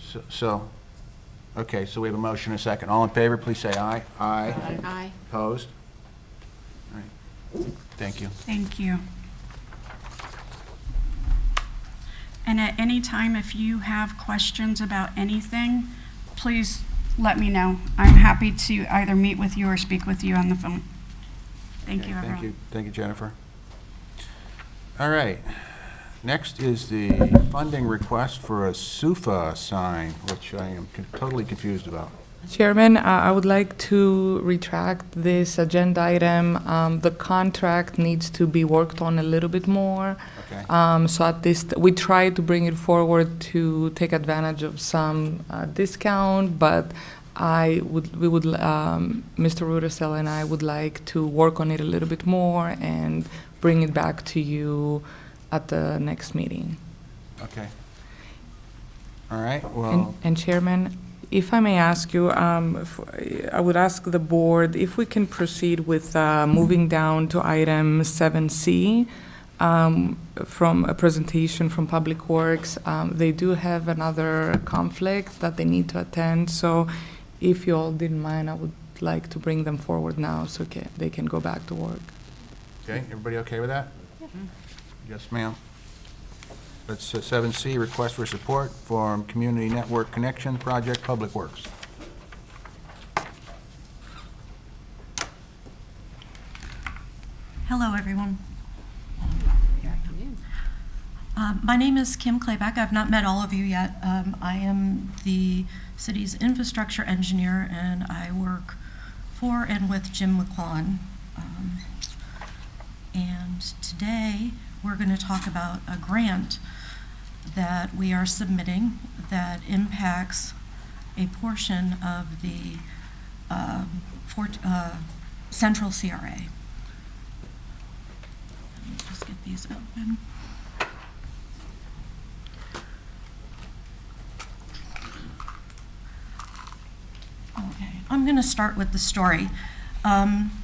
Okay, so we have a motion and a second. All in favor, please say aye. Aye. Aye. Opposed? All right. Thank you. Thank you. And at any time, if you have questions about anything, please let me know. I'm happy to either meet with you or speak with you on the phone. Thank you, everyone. Thank you, Jennifer. All right. Next is the funding request for a SUFA sign, which I am totally confused about. Chairman, I would like to retract this agenda item. The contract needs to be worked on a little bit more. Okay. So at this, we tried to bring it forward to take advantage of some discount, but Mr. Rudisell and I would like to work on it a little bit more and bring it back to you at the next meeting. Okay. All right, well. And Chairman, if I may ask you, I would ask the board if we can proceed with moving down to item 7C, from a presentation from Public Works. They do have another conflict that they need to attend, so if you all didn't mind, I would like to bring them forward now so they can go back to work. Okay, everybody okay with that? Yes, ma'am. That's 7C, request for support from Community Network Connection Project, Public Works. Hello, everyone. My name is Kim Clayback. I've not met all of you yet. I am the city's infrastructure engineer, and I work for and with Jim McClellan. And today, we're going to talk about a grant that we are submitting that impacts a portion of the Central CRA. Let me just get these open. Okay, I'm going to start with the story.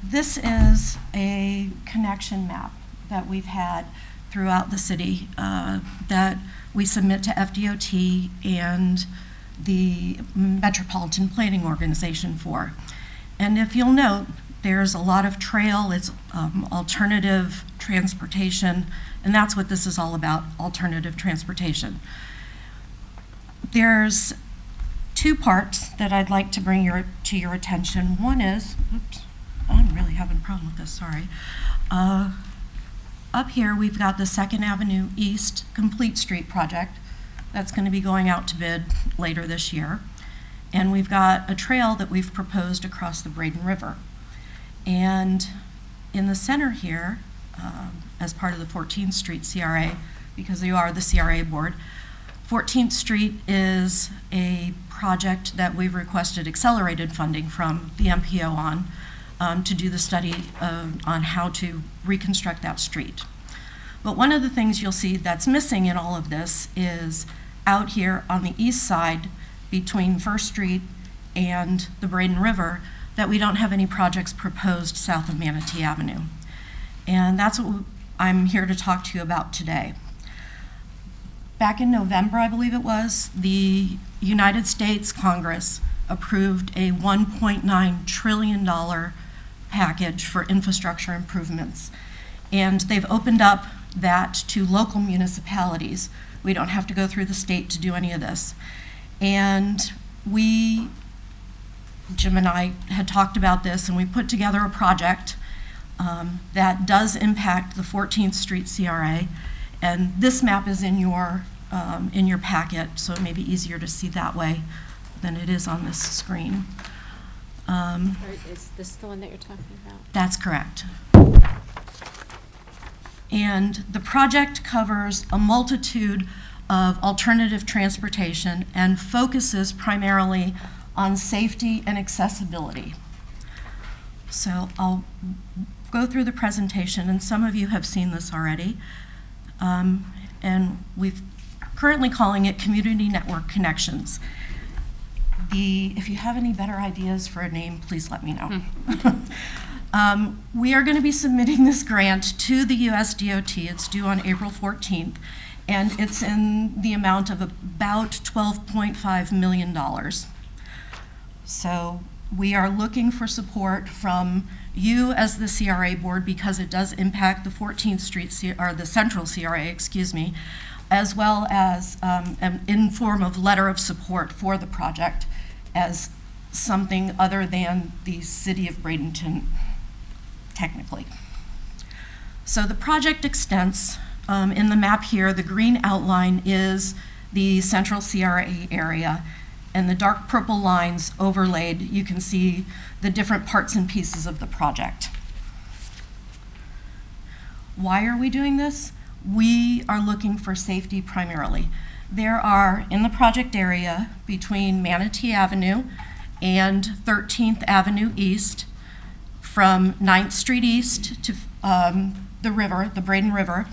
This is a connection map that we've had throughout the city that we submit to FDOT and the Metropolitan Planning Organization for. And if you'll note, there's a lot of trail, it's alternative transportation, and that's what this is all about, alternative transportation. There's two parts that I'd like to bring to your attention. One is, oops, I'm really having a problem with this, sorry. Up here, we've got the 2nd Avenue East Complete Street project that's going to be going out to bid later this year. And we've got a trail that we've proposed across the Braden River. And in the center here, as part of the 14th Street CRA, because you are the CRA board, 14th Street is a project that we've requested accelerated funding from the MPO on to do the study on how to reconstruct that street. But one of the things you'll see that's missing in all of this is out here on the east side between First Street and the Braden River that we don't have any projects proposed south of Manatee Avenue. And that's what I'm here to talk to you about today. Back in November, I believe it was, the United States Congress approved a $1.9 trillion package for infrastructure improvements. And they've opened up that to local municipalities. We don't have to go through the state to do any of this. And Jim and I had talked about this, and we put together a project that does impact the 14th Street CRA. And this map is in your packet, so it may be easier to see that way than it is on this screen. Is this the one that you're talking about? That's correct. And the project covers a multitude of alternative transportation and focuses primarily on safety and accessibility. So I'll go through the presentation, and some of you have seen this already. And we're currently calling it Community Network Connections. If you have any better ideas for a name, please let me know. We are going to be submitting this grant to the USDOT. It's due on April 14th, and it's in the amount of about $12.5 million. So we are looking for support from you as the CRA board because it does impact the 14th Street, or the Central CRA, excuse me, as well as in form of letter of support for the project as something other than the city of Bradenton, technically. So the project extents, in the map here, the green outline is the Central CRA area, and the dark purple lines overlaid, you can see the different parts and pieces of the project. Why are we doing this? We are looking for safety primarily. There are, in the project area, between Manatee Avenue and 13th Avenue East, from 9th Street East to the river, the Braden River,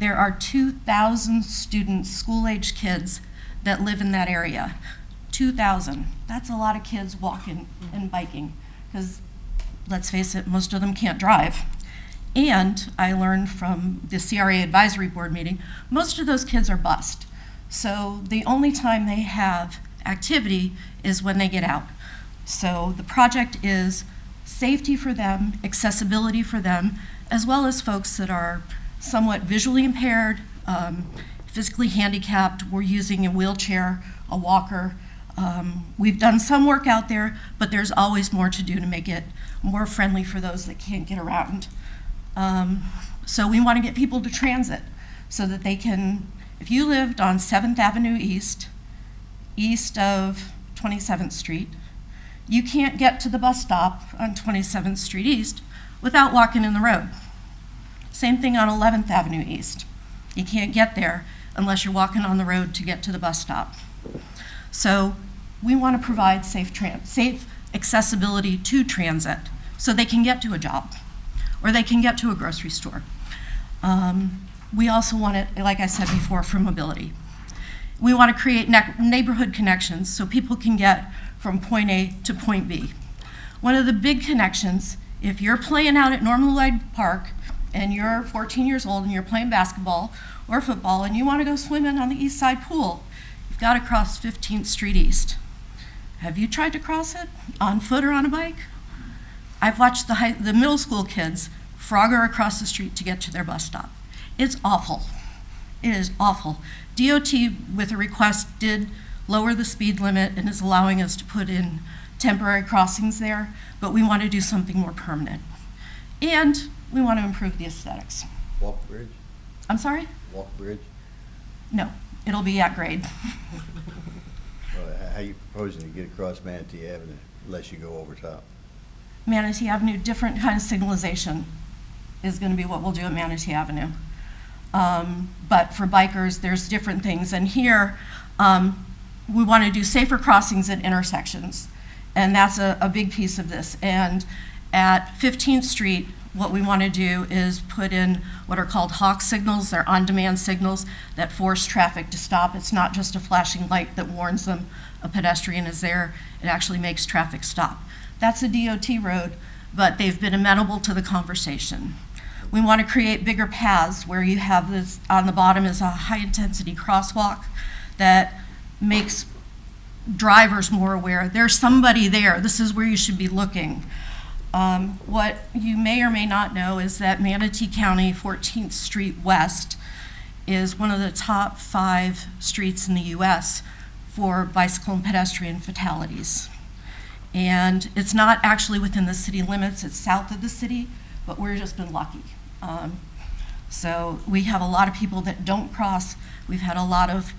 there are 2,000 students, school-age kids, that live in that area. 2,000. That's a lot of kids walking and biking, because let's face it, most of them can't drive. And I learned from the CRA advisory board meeting, most of those kids are bused. So the only time they have activity is when they get out. So the project is safety for them, accessibility for them, as well as folks that are somewhat visually impaired, physically handicapped. We're using a wheelchair, a walker. We've done some work out there, but there's always more to do to make it more friendly for those that can't get around. So we want to get people to transit so that they can, if you lived on 7th Avenue East, east of 27th Street, you can't get to the bus stop on 27th Street East without walking in the road. Same thing on 11th Avenue East. You can't get there unless you're walking on the road to get to the bus stop. So we want to provide safe accessibility to transit so they can get to a job or they can get to a grocery store. We also want it, like I said before, for mobility. We want to create neighborhood connections so people can get from point A to point B. One of the big connections If you're playing out at Norman Lloyd Park and you're 14 years old and you're playing basketball or football and you want to go swimming on the east side pool, you've got to cross 15th Street East. Have you tried to cross it on foot or on a bike? I've watched the middle school kids frogger across the street to get to their bus stop. It's awful. It is awful. DOT, with a request, did lower the speed limit and is allowing us to put in temporary crossings there, but we want to do something more permanent. And we want to improve the aesthetics. Walk bridge? I'm sorry? Walk bridge? No, it'll be at grade. Well, how you proposing to get across Manatee Avenue unless you go over top? Manatee Avenue, different kind of signalization is going to be what we'll do at Manatee Avenue. But for bikers, there's different things. And here, we want to do safer crossings at intersections. And that's a big piece of this. And at 15th Street, what we want to do is put in what are called hawk signals. They're on-demand signals that force traffic to stop. It's not just a flashing light that warns them a pedestrian is there. It actually makes traffic stop. That's a DOT road, but they've been amenable to the conversation. We want to create bigger paths where you have this, on the bottom is a high-intensity crosswalk that makes drivers more aware. There's somebody there. This is where you should be looking. What you may or may not know is that Manatee County 14th Street West is one of the top 5 streets in the U.S. for bicycle and pedestrian fatalities. And it's not actually within the city limits, it's south of the city, but we've just been lucky. So we have a lot of people that don't cross. We've had a lot of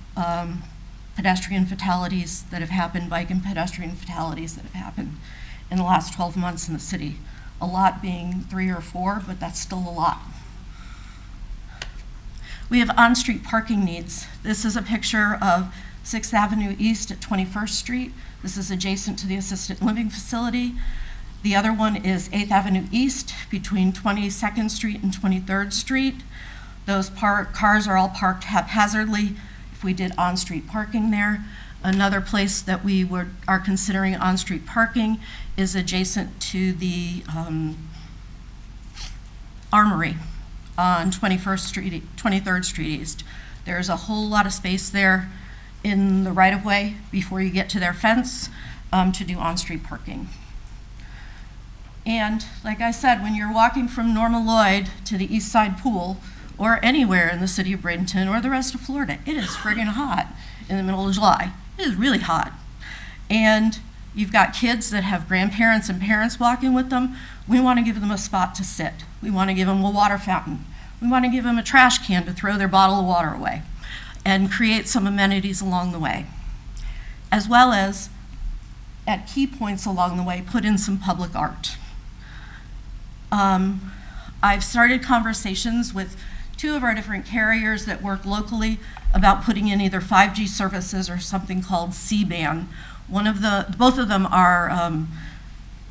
pedestrian fatalities that have happened, bike and pedestrian fatalities that have happened in the last 12 months in the city. A lot being 3 or 4, but that's still a lot. We have on-street parking needs. This is a picture of 6th Avenue East at 21st Street. This is adjacent to the assisted living facility. The other one is 8th Avenue East between 22nd Street and 23rd Street. Those cars are all parked haphazardly if we did on-street parking there. Another place that we are considering on-street parking is adjacent to the Armory on 23rd Street East. There's a whole lot of space there in the right-of-way before you get to their fence to do on-street parking. And like I said, when you're walking from Norma Lloyd to the East Side Pool or anywhere in the city of Bradenton or the rest of Florida, it is friggin' hot in the middle of July. It is really hot. And you've got kids that have grandparents and parents walking with them. We want to give them a spot to sit. We want to give them a water fountain. We want to give them a trash can to throw their bottle of water away and create some amenities along the way. As well as, at key points along the way, put in some public art. I've started conversations with 2 of our different carriers that work locally about putting in either 5G services or something called C-band. Both of them are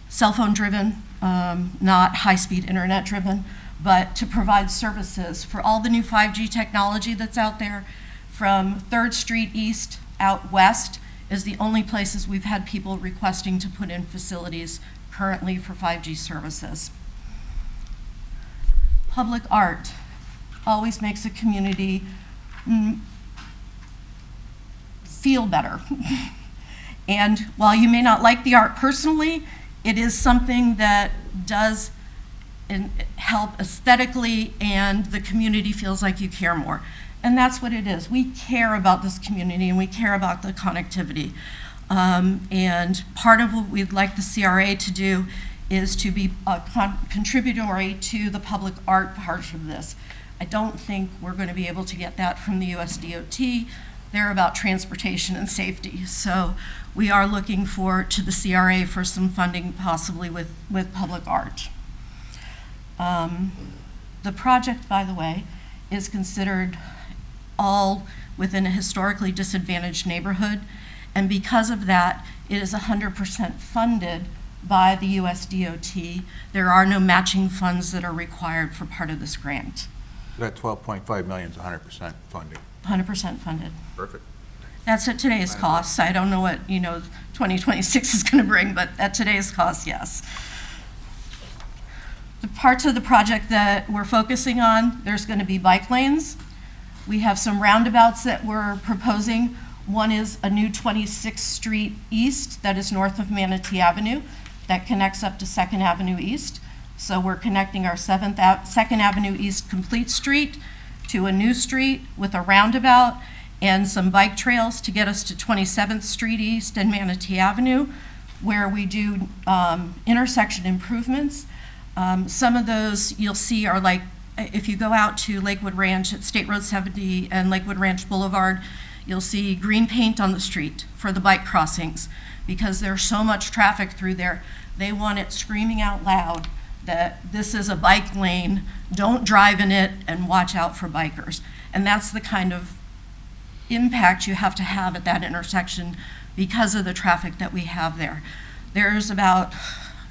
cell phone driven, not high-speed internet driven, but to provide services for all the new 5G technology that's out there. From 3rd Street East out west is the only places we've had people requesting to put in facilities currently for 5G services. Public art always makes a community feel better. And while you may not like the art personally, it is something that does help aesthetically, and the community feels like you care more. And that's what it is. We care about this community and we care about the connectivity. And part of what we'd like the CRA to do is to be contributory to the public art part of this. I don't think we're going to be able to get that from the US DOT. They're about transportation and safety. So we are looking to the CRA for some funding, possibly with public art. The project, by the way, is considered all within a historically disadvantaged neighborhood. And because of that, it is 100% funded by the US DOT. There are no matching funds that are required for part of this grant. That 12.5 million is 100% funding. 100% funded. Perfect. That's at today's costs. I don't know what 2026 is going to bring, but at today's cost, yes. The parts of the project that we're focusing on, there's going to be bike lanes. We have some roundabouts that we're proposing. One is a new 26th Street East that is north of Manatee Avenue that connects up to 2nd Avenue East. So we're connecting our 2nd Avenue East complete street to a new street with a roundabout and some bike trails to get us to 27th Street East and Manatee Avenue, where we do intersection improvements. Some of those you'll see are like, if you go out to Lakewood Ranch at State Road 70 and Lakewood Ranch Boulevard, you'll see green paint on the street for the bike crossings because there's so much traffic through there. They want it screaming out loud that this is a bike lane, don't drive in it, and watch out for bikers. And that's the kind of impact you have to have at that intersection because of the traffic that we have there. There's about,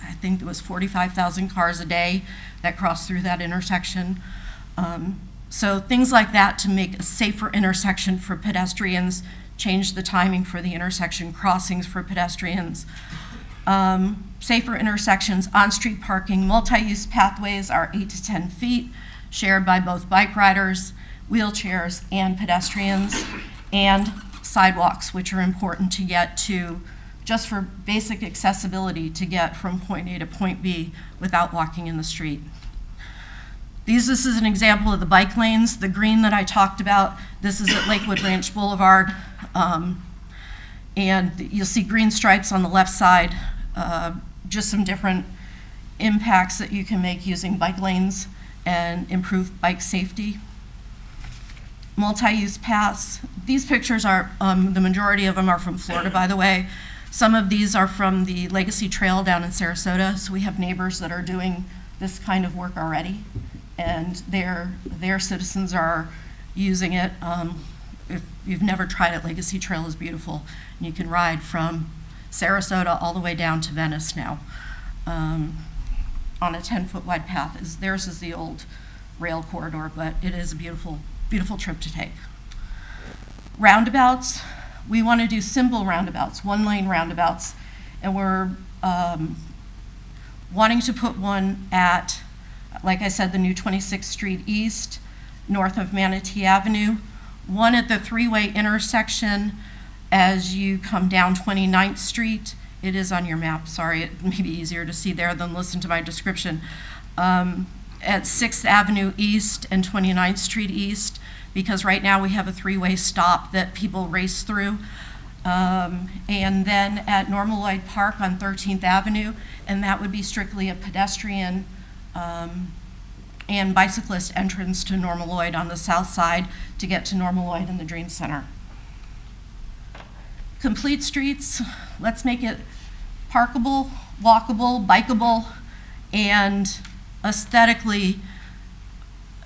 I think it was 45,000 cars a day that cross through that intersection. So things like that to make a safer intersection for pedestrians, change the timing for the intersection crossings for pedestrians. Safer intersections, on-street parking, multi-use pathways are 8 to 10 feet, shared by both bike riders, wheelchairs, and pedestrians, and sidewalks, which are important to get to, just for basic accessibility to get from point A to point B without walking in the street. This is an example of the bike lanes. The green that I talked about, this is at Lakewood Ranch Boulevard. And you'll see green stripes on the left side, just some different impacts that you can make using bike lanes and improve bike safety. Multi-use paths. These pictures are, the majority of them are from Florida, by the way. Some of these are from the Legacy Trail down in Sarasota, so we have neighbors that are doing this kind of work already, and their citizens are using it. If you've never tried it, Legacy Trail is beautiful. And you can ride from Sarasota all the way down to Venice now on a 10-foot wide path. Theirs is the old rail corridor, but it is a beautiful, beautiful trip to take. Roundabouts, we want to do simple roundabouts, one-lane roundabouts, and we're wanting to put one at, like I said, the new 26th Street East, north of Manatee Avenue, one at the three-way intersection as you come down 29th Street. It is on your map, sorry, it may be easier to see there than listen to my description. At 6th Avenue East and 29th Street East, because right now we have a three-way stop that people race through. And then at Normal Lloyd Park on 13th Avenue, and that would be strictly a pedestrian and bicyclist entrance to Normal Lloyd on the south side to get to Normal Lloyd and the Dream Center. Complete streets, let's make it parkable, walkable, bikeable, and aesthetically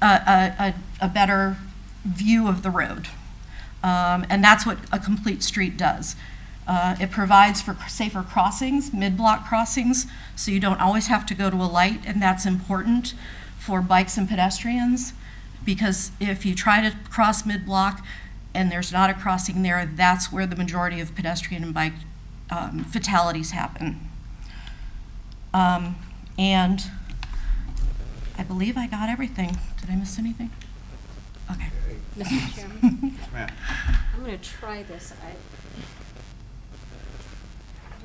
a better view of the road. And that's what a complete street does. It provides for safer crossings, mid-block crossings, so you don't always have to go to a light, and that's important for bikes and pedestrians, because if you try to cross mid-block and there's not a crossing there, that's where the majority of pedestrian and bike fatalities happen. And I believe I got everything. Did I miss anything? Okay. Mr. Chairman, Ma'am. I'm going to try this. I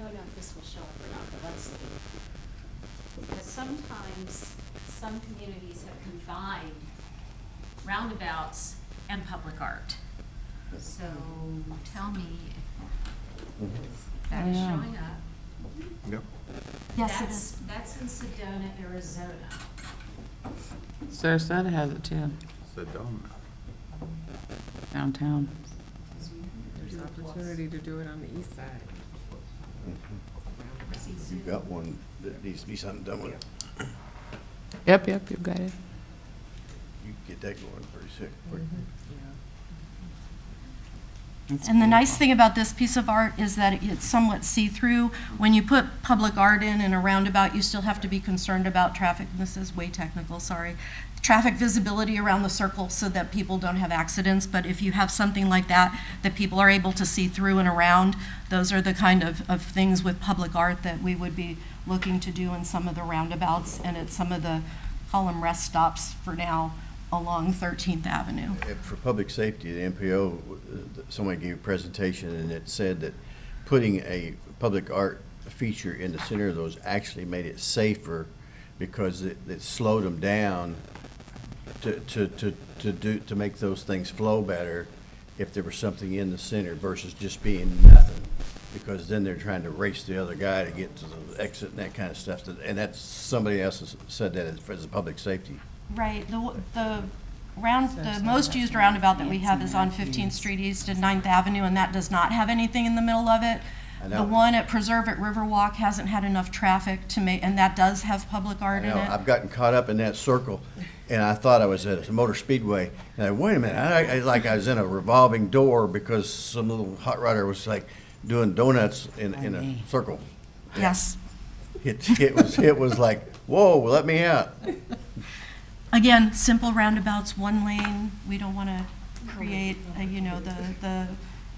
don't know if this will show up or not, but let's see. Because sometimes some communities have combined roundabouts and public art. So tell me if that is showing up. Yep. Yes, it is. That's in Sedona, Arizona. Sarasota has it too, Sedona. downtown. There's opportunity to do it on the east side. You've got one that needs to be something done with it. Yep, you got it. You can get that going pretty quick. And the nice thing about this piece of art is that it's somewhat see-through. When you put public art in a roundabout, you still have to be concerned about traffic, this is way technical, sorry, traffic visibility around the circle so that people don't have accidents. But if you have something like that people are able to see through and around, those are the kind of things with public art that we would be looking to do in some of the roundabouts and at some of the, call them rest stops for now, along 13th Avenue. For public safety, the MPO, someone gave a presentation and it said that putting a public art feature in the center of those actually made it safer because it slowed them down to make those things flow better if there was something in the center versus just being nothing. Because then they're trying to race the other guy to get to the exit and that kind of stuff. And that's, somebody else has said that as a public safety. Right, the most used roundabout that we have is on 15th Street East and 9th Avenue, and that does not have anything in the middle of it. I know. The one at Preserve at Riverwalk hasn't had enough traffic to make, and that does have public art I in know, it. I've gotten caught up in that circle, and I thought I was at a motor speedway. And I, wait a minute, I was in a revolving door because some little hot rodder was like doing donuts in a circle. Yes. It was like, whoa, let me out. Again, simple roundabouts, one lane. We don't want to create, the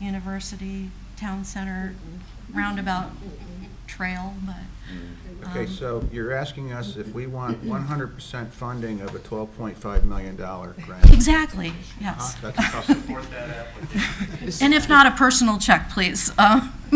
university, town center roundabout trail, but. Okay, so you're asking us if we want 100% funding of a $12.5 million grant. Exactly, yes. That's a tough one. And if not, a personal check, please.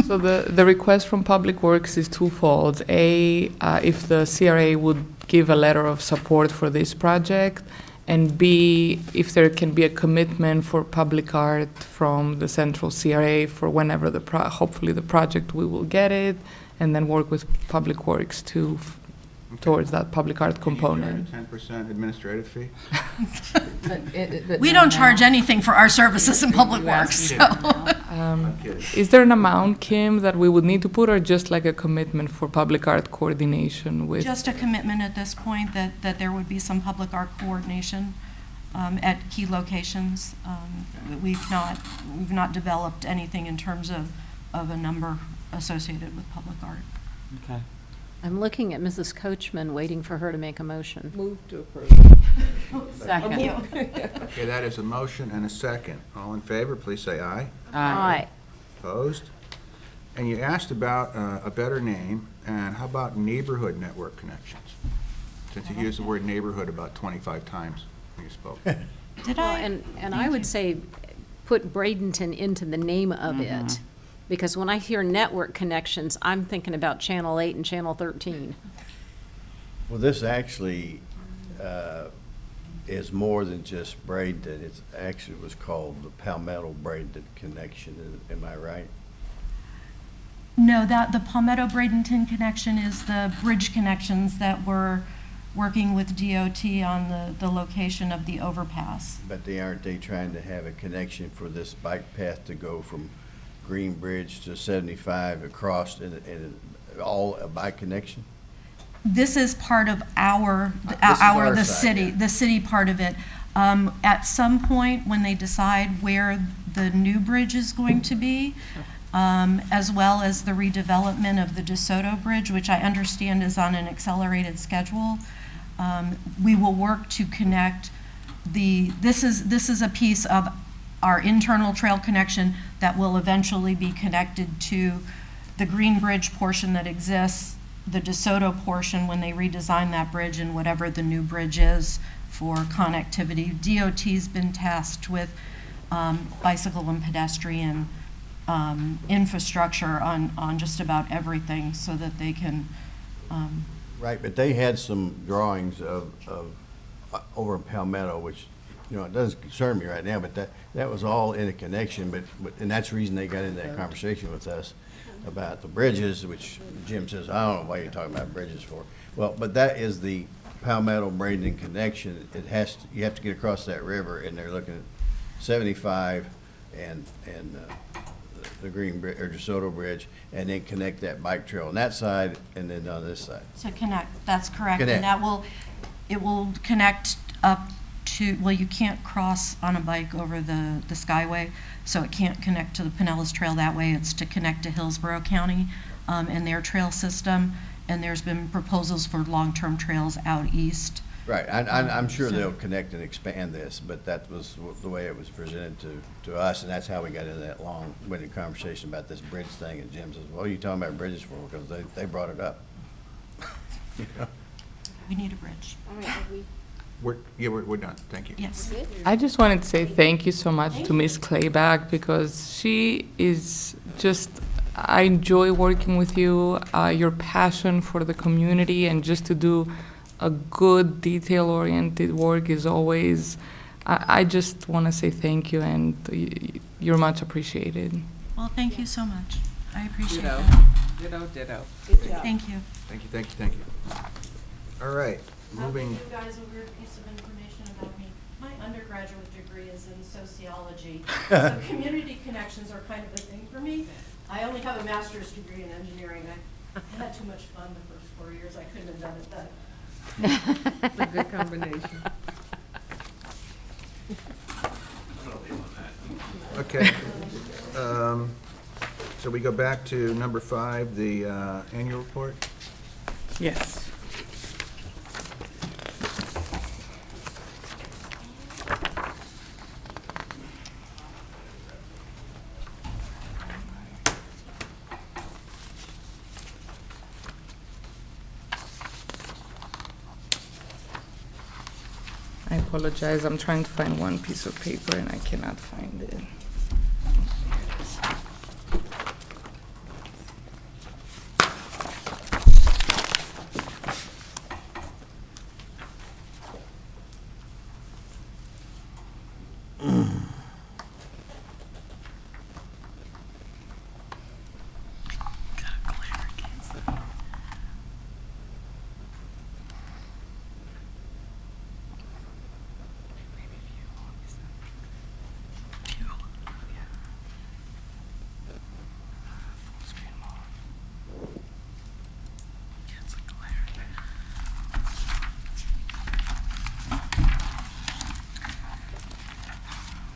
So the request from Public Works is twofold. A, if the CRA would give a letter of support for this project, and B, if there can be a commitment for public art from the central CRA for whenever hopefully the project, we will get it, and then work with Public Works towards that public art component. 10% administrative fee? We don't charge anything for our services in Public Works, so. I'm kidding. Is there an amount, Kim, that we would need to put, or just like a commitment for public art coordination with? Just a commitment at this point that there would be some public art coordination at key locations. We've not developed anything in terms of a number associated with public art. Okay. I'm looking at Mrs. Coachman, waiting for her to make a motion. Move to approve. Second. Okay, that is a motion and a second. All in favor, please say aye. Aye. Opposed? And you asked about a better name, and how about neighborhood network connections? Since you used the word neighborhood about 25 times when you spoke. Did Well, I? and I would say put Bradenton into the name of it, because when I hear network connections, I'm thinking about Channel 8 and Channel 13. Well, this actually is more than just Bradenton. It's actually was called the Palmetto Bradenton Connection. Am I right? No, the Palmetto Bradenton connection is the bridge connections that we're working with DOT on the location of the overpass. But aren't they trying to have a connection for this bike path to go from Green Bridge to 75 across and all a bike connection? This is part of the city part of it. At some point, when they decide where the new bridge is going to be, as well as the redevelopment of the DeSoto Bridge, which I understand is on an accelerated schedule, we will work to connect this is a piece of our internal trail connection that will eventually be connected to the Green Bridge portion that exists, the DeSoto portion when they redesign that bridge, and whatever the new bridge is for connectivity. DOT's been tasked with bicycle and pedestrian infrastructure on just about everything so that they can. Right, but they had some drawings of over in Palmetto, which, it doesn't concern me right now, but that was all in a connection, and that's the reason they got into that conversation with us about the bridges, which Jim says, I don't know why you're talking about bridges for. Well, but that is the Palmetto Bradenton connection. You have to get across that river, and they're looking at 75 and the Green Bridge, or DeSoto Bridge, and then connect that bike trail on that side and then on this side. To connect, that's correct. Connect. And it will connect up to, well, you can't cross on a bike over the Skyway, so it can't connect to the Pinellas Trail that way. It's to connect to Hillsborough County and their trail system. And there's been proposals for long-term trails out east. Right, I'm sure So- they'll connect and expand this, but that was the way it was presented to us, and that's how we got into that long-winded conversation about this bridge thing, and Jim says, what are you talking about bridges for? Because they brought it up. You know? We need a bridge. We're done, thank you. Yes. I just wanted to say thank you so much to Miss Clayback because she is just, I enjoy working with you, your passion for the community and just to do a good detail-oriented work is always, I just want to say thank you and you're much appreciated. Well, thank you so much. I appreciate Ditto. that. Ditto, ditto. Thank you. Thank you. All right, moving, I'll give you guys a weird piece of information about me. My undergraduate degree is in sociology, so community connections are kind of a thing for me. I only have a master's degree in engineering. I had too much fun the first 4 years. I couldn't have done it then. It's a good combination. okay. So we go back to number 5, the annual report. Yes. I apologize, I'm trying to find one piece of paper and I cannot find it.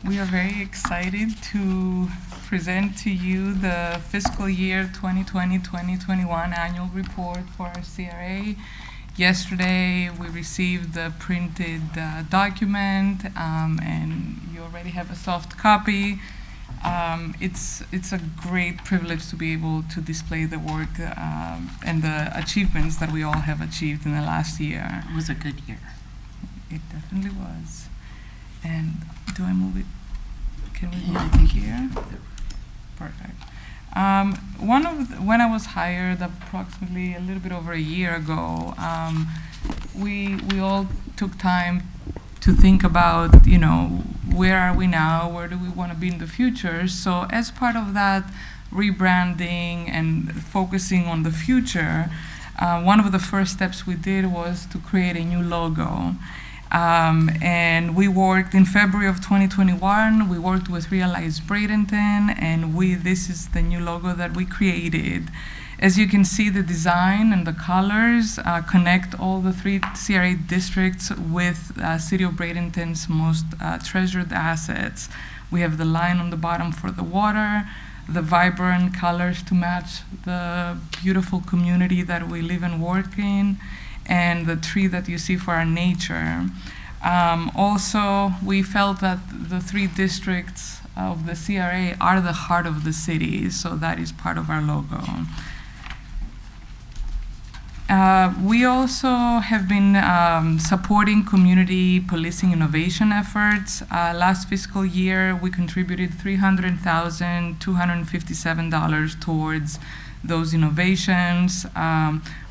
We are very excited to present to you the fiscal year 2020-2021 annual report for our CRA. Yesterday, we received the printed document, and you already have a soft copy. It's a great privilege to be able to display the work and the achievements that we all have achieved in the last year. It was a good year. It definitely was. And do I move it? Can we move Yeah, I it think here? Perfect. When I was hired approximately a little bit over a year ago, we all took time to think about, you know, where are we now? Where do we want to be in the future? So as part of that rebranding and focusing on the future, one of the first steps we did was to create a new logo. And we worked in February of 2021, we worked with Realize Bradenton, and this is the new logo that we created. As you can see, the design and the colors connect all the 3 CRA districts with City of Bradenton's most treasured assets. We have the line on the bottom for the water, the vibrant colors to match the beautiful community that we live and work in, and the tree that you see for our nature. Also, we felt that the 3 districts of the CRA are the heart of the city, so that is part of our logo. We also have been supporting community policing innovation efforts. Last fiscal year, we contributed $300,257 towards those innovations.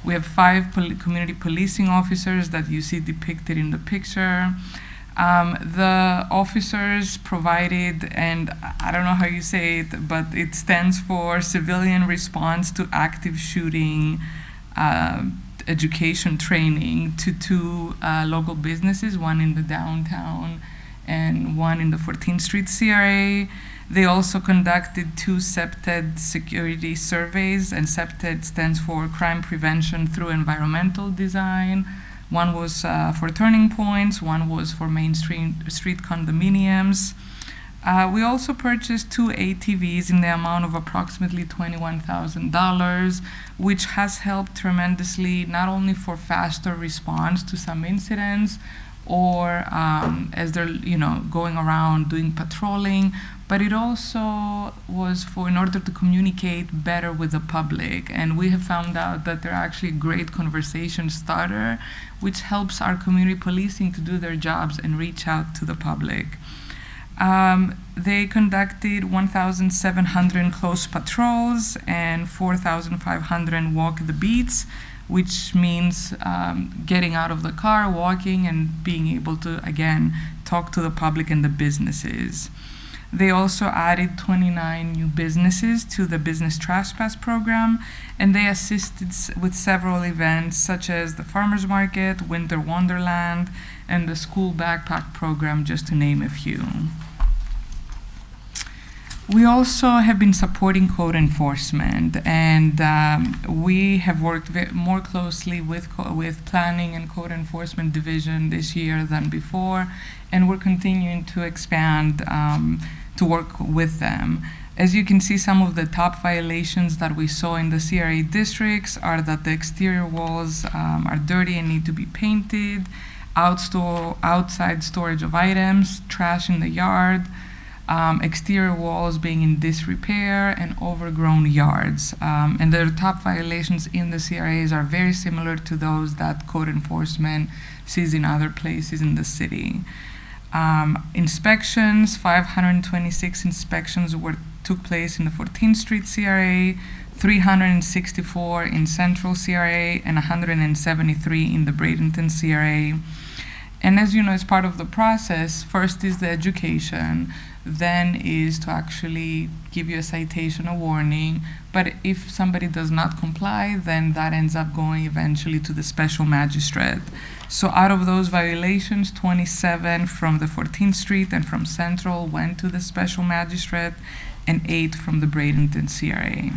We have 5 community policing officers that you see depicted in the picture. The officers provided, and I don't know how you say it, but it stands for Civilian Response to Active Shooting Education Training to 2 local businesses, one in the downtown and one in the 14th Street CRA. They also conducted 2 CPTED security surveys, and CPTED stands for Crime Prevention Through Environmental Design. One was for turning points, one was for Main Street condominiums. We also purchased 2 ATVs in the amount of approximately $21,000, which has helped tremendously not only for faster response to some incidents or as they're going around doing patrolling, but it also was for in order to communicate better with the public. And we have found out that they're actually a great conversation starter, which helps our community policing to do their jobs and reach out to the public. They conducted 1,700 close patrols and 4,500 walk the beats, which means getting out of the car, walking, and being able to, again, talk to the public and the businesses. They also added 29 new businesses to the Business Trespass program, and they assisted with several events such as the Farmers Market, Winter Wonderland, and the School Backpack Program, just to name a few. We also have been supporting code enforcement, and we have worked more closely with Planning and Code Enforcement Division this year than before, and we're continuing to expand to work with them. As you can see, some of the top violations that we saw in the CRA districts are that the exterior walls are dirty and need to be painted, outside storage of items, trash in the yard, exterior walls being in disrepair, and overgrown yards. And the top violations in the CRAs are very similar to those that code enforcement sees in other places in the city. Inspections, 526 inspections took place in the 14th Street CRA, 364 in Central CRA, and 173 in the Bradenton CRA. And as you know, as part of the process, first is the education, then is to actually give you a citation, a warning. But if somebody does not comply, then that ends up going eventually to the special magistrate. So out of those violations, 27 from the 14th Street and from Central went to the special magistrate, and 8 from the Bradenton CRA.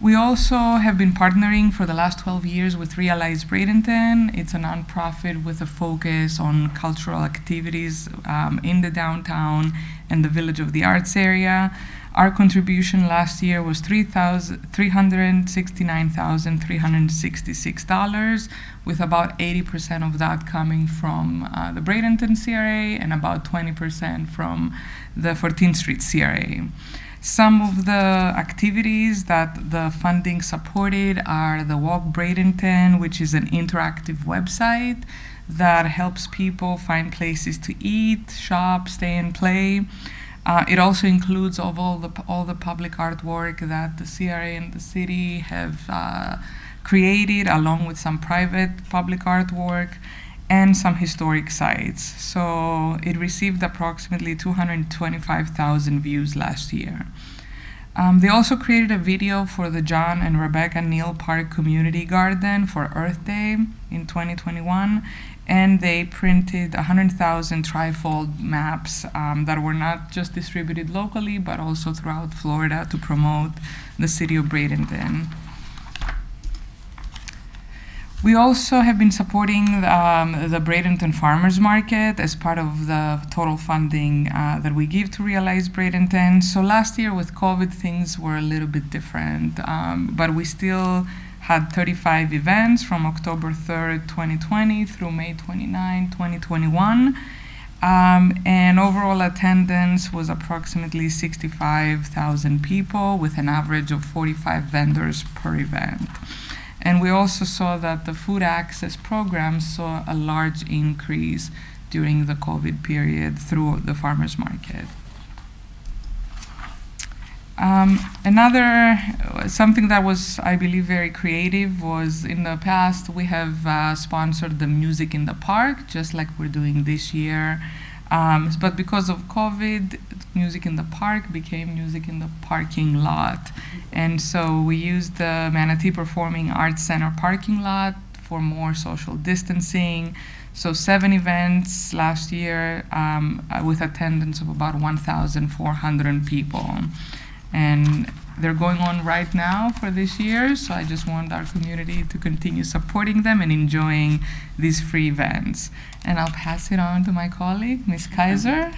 We also have been partnering for the last 12 years with Realize Bradenton. It's a nonprofit with a focus on cultural activities in the downtown and the Village of the Arts area. Our contribution last year was $369,366, with about 80% of that coming from the Bradenton CRA and about 20% from the 14th Street CRA. Some of the activities that the funding supported are the Walk Bradenton, which is an interactive website that helps people find places to eat, shop, stay, and play. It also includes all the public artwork that the CRA and the city have created, along with some private public artwork and some historic sites. So it received approximately 225,000 views last year. They also created a video for the John and Rebecca Neal Park Community Garden for Earth Day in 2021, and they printed 100,000 trifold maps that were not just distributed locally, but also throughout Florida to promote the city of Bradenton. We also have been supporting the Bradenton Farmers Market as part of the total funding that we give to Realize Bradenton. So last year with COVID, things were a little bit different, but we still had 35 events from October 3rd, 2020 through May 29, 2021. And overall attendance was approximately 65,000 people with an average of 45 vendors per event. And we also saw that the food access program saw a large increase during the COVID period through the farmers market. Something that was, I believe, very creative was in the past we have sponsored the Music in the Park, just like we're doing this year. But because of COVID, Music in the Park became Music in the Parking Lot. And so we used the Manatee Performing Arts Center parking lot for more social distancing. So 7 events last year with attendance of about 1,400 people. And they're going on right now for this year, so I just want our community to continue supporting them and enjoying these free events. And I'll pass it on to my colleague, Ms. Kaiser.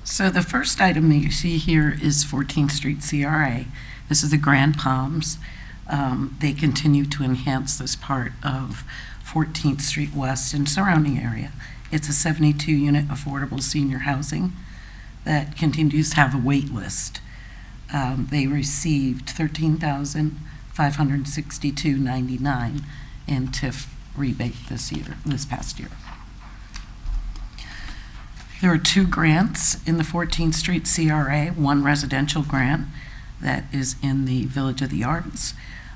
So the first item that you see here is 14th Street CRA. This is the Grand Palms. They continue to enhance this part of 14th Street West and surrounding area. It's a 72-unit affordable senior housing that continues to have a wait list. They received $13,562.99 in TIF rebate this past year. There are 2 grants in the 14th Street CRA, one residential grant that is in the Village of the Arts.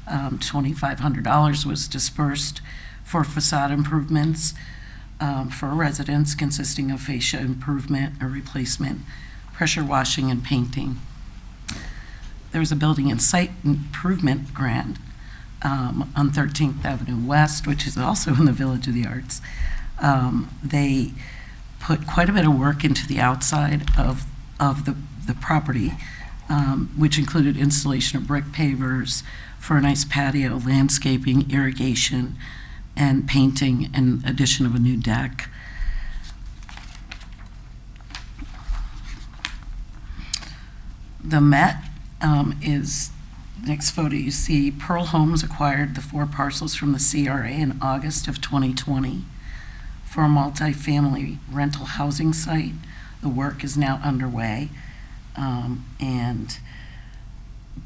$2,500 was dispersed for facade improvements for residents, consisting of fascia improvement or replacement, pressure washing, and painting. There's a building and site improvement grant on 13th Avenue West, which is also in the Village of the Arts. They put quite a bit of work into the outside of the property, which included installation of brick pavers for a nice patio, landscaping, irrigation, and painting, and addition of a new deck. The Met is, next photo you see, Pearl Homes acquired the 4 parcels from the CRA in August of 2020 for a multifamily rental housing site. The work is now underway, and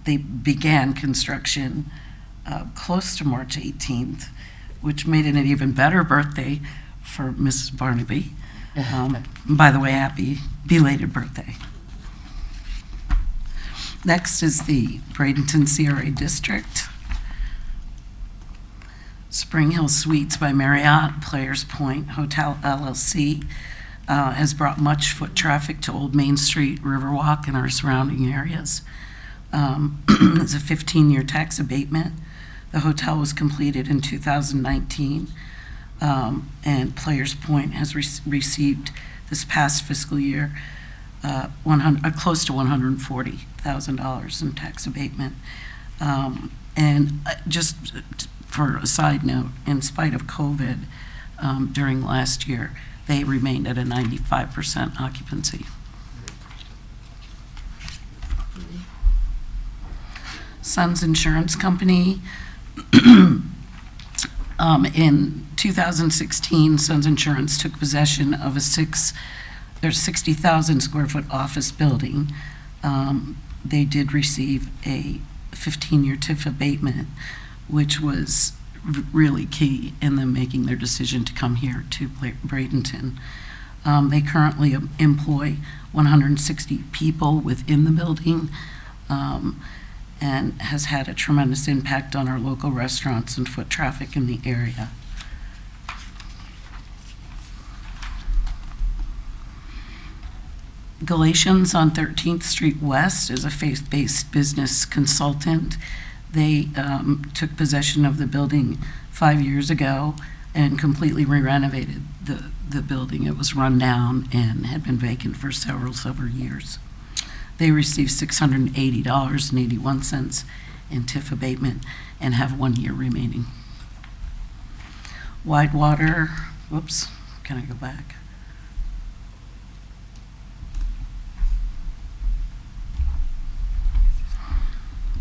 they began construction close to March 18th, which made it an even better birthday for Mrs. Barnaby. By the way, happy belated birthday. Next is the Bradenton CRA District. Spring Hill Suites by Marriott, Players Point Hotel LLC has brought much foot traffic to Old Main Street, Riverwalk, and our surrounding areas. It's a 15-year tax abatement. The hotel was completed in 2019, and Players Point has received this past fiscal year close to $140,000 in tax abatement. And just for a side note, in spite of COVID, during last year, they remained at a 95% occupancy. Sons Insurance Company. In 2016, Sons Insurance took possession of a 60,000 square foot office building. They did receive a 15-year TIF abatement, which was really key in them making their decision to come here to Bradenton. They currently employ 160 people within the building, and has had a tremendous impact on our local restaurants and foot traffic in the area. Galatians on 13th Street West is a faith-based business consultant. They took possession of the building 5 years ago and completely re-renovated the building. It was run down and had been vacant for several years. They received $680.81 in TIF abatement and have 1 year remaining. Widewater, whoops, can I go back?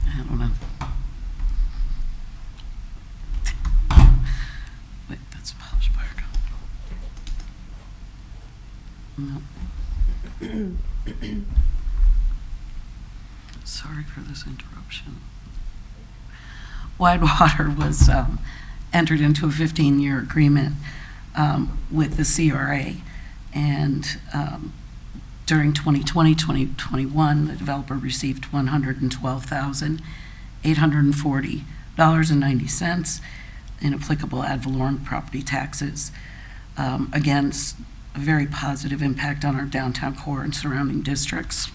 I don't know. Wait, that's Polish Park. No. Sorry for this interruption. Widewater was entered into a 15-year agreement with the CRA, and during 2020-2021, the developer received $112,840.90 in applicable ad valorem property taxes. Again, a very positive impact on our downtown core and surrounding districts.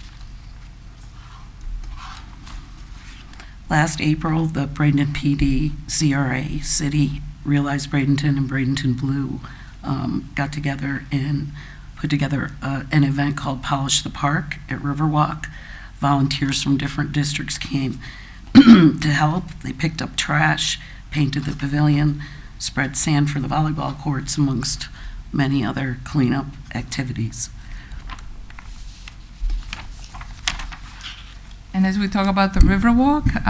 Last April, the Bradenton PD, CRA, City, Realize Bradenton, and Bradenton Blue got together and put put together an event called Polish the Park at Riverwalk. Volunteers from different districts came to help. They picked up trash, painted the pavilion, spread sand for the volleyball courts, amongst many other cleanup activities. And as we talk about the Riverwalk,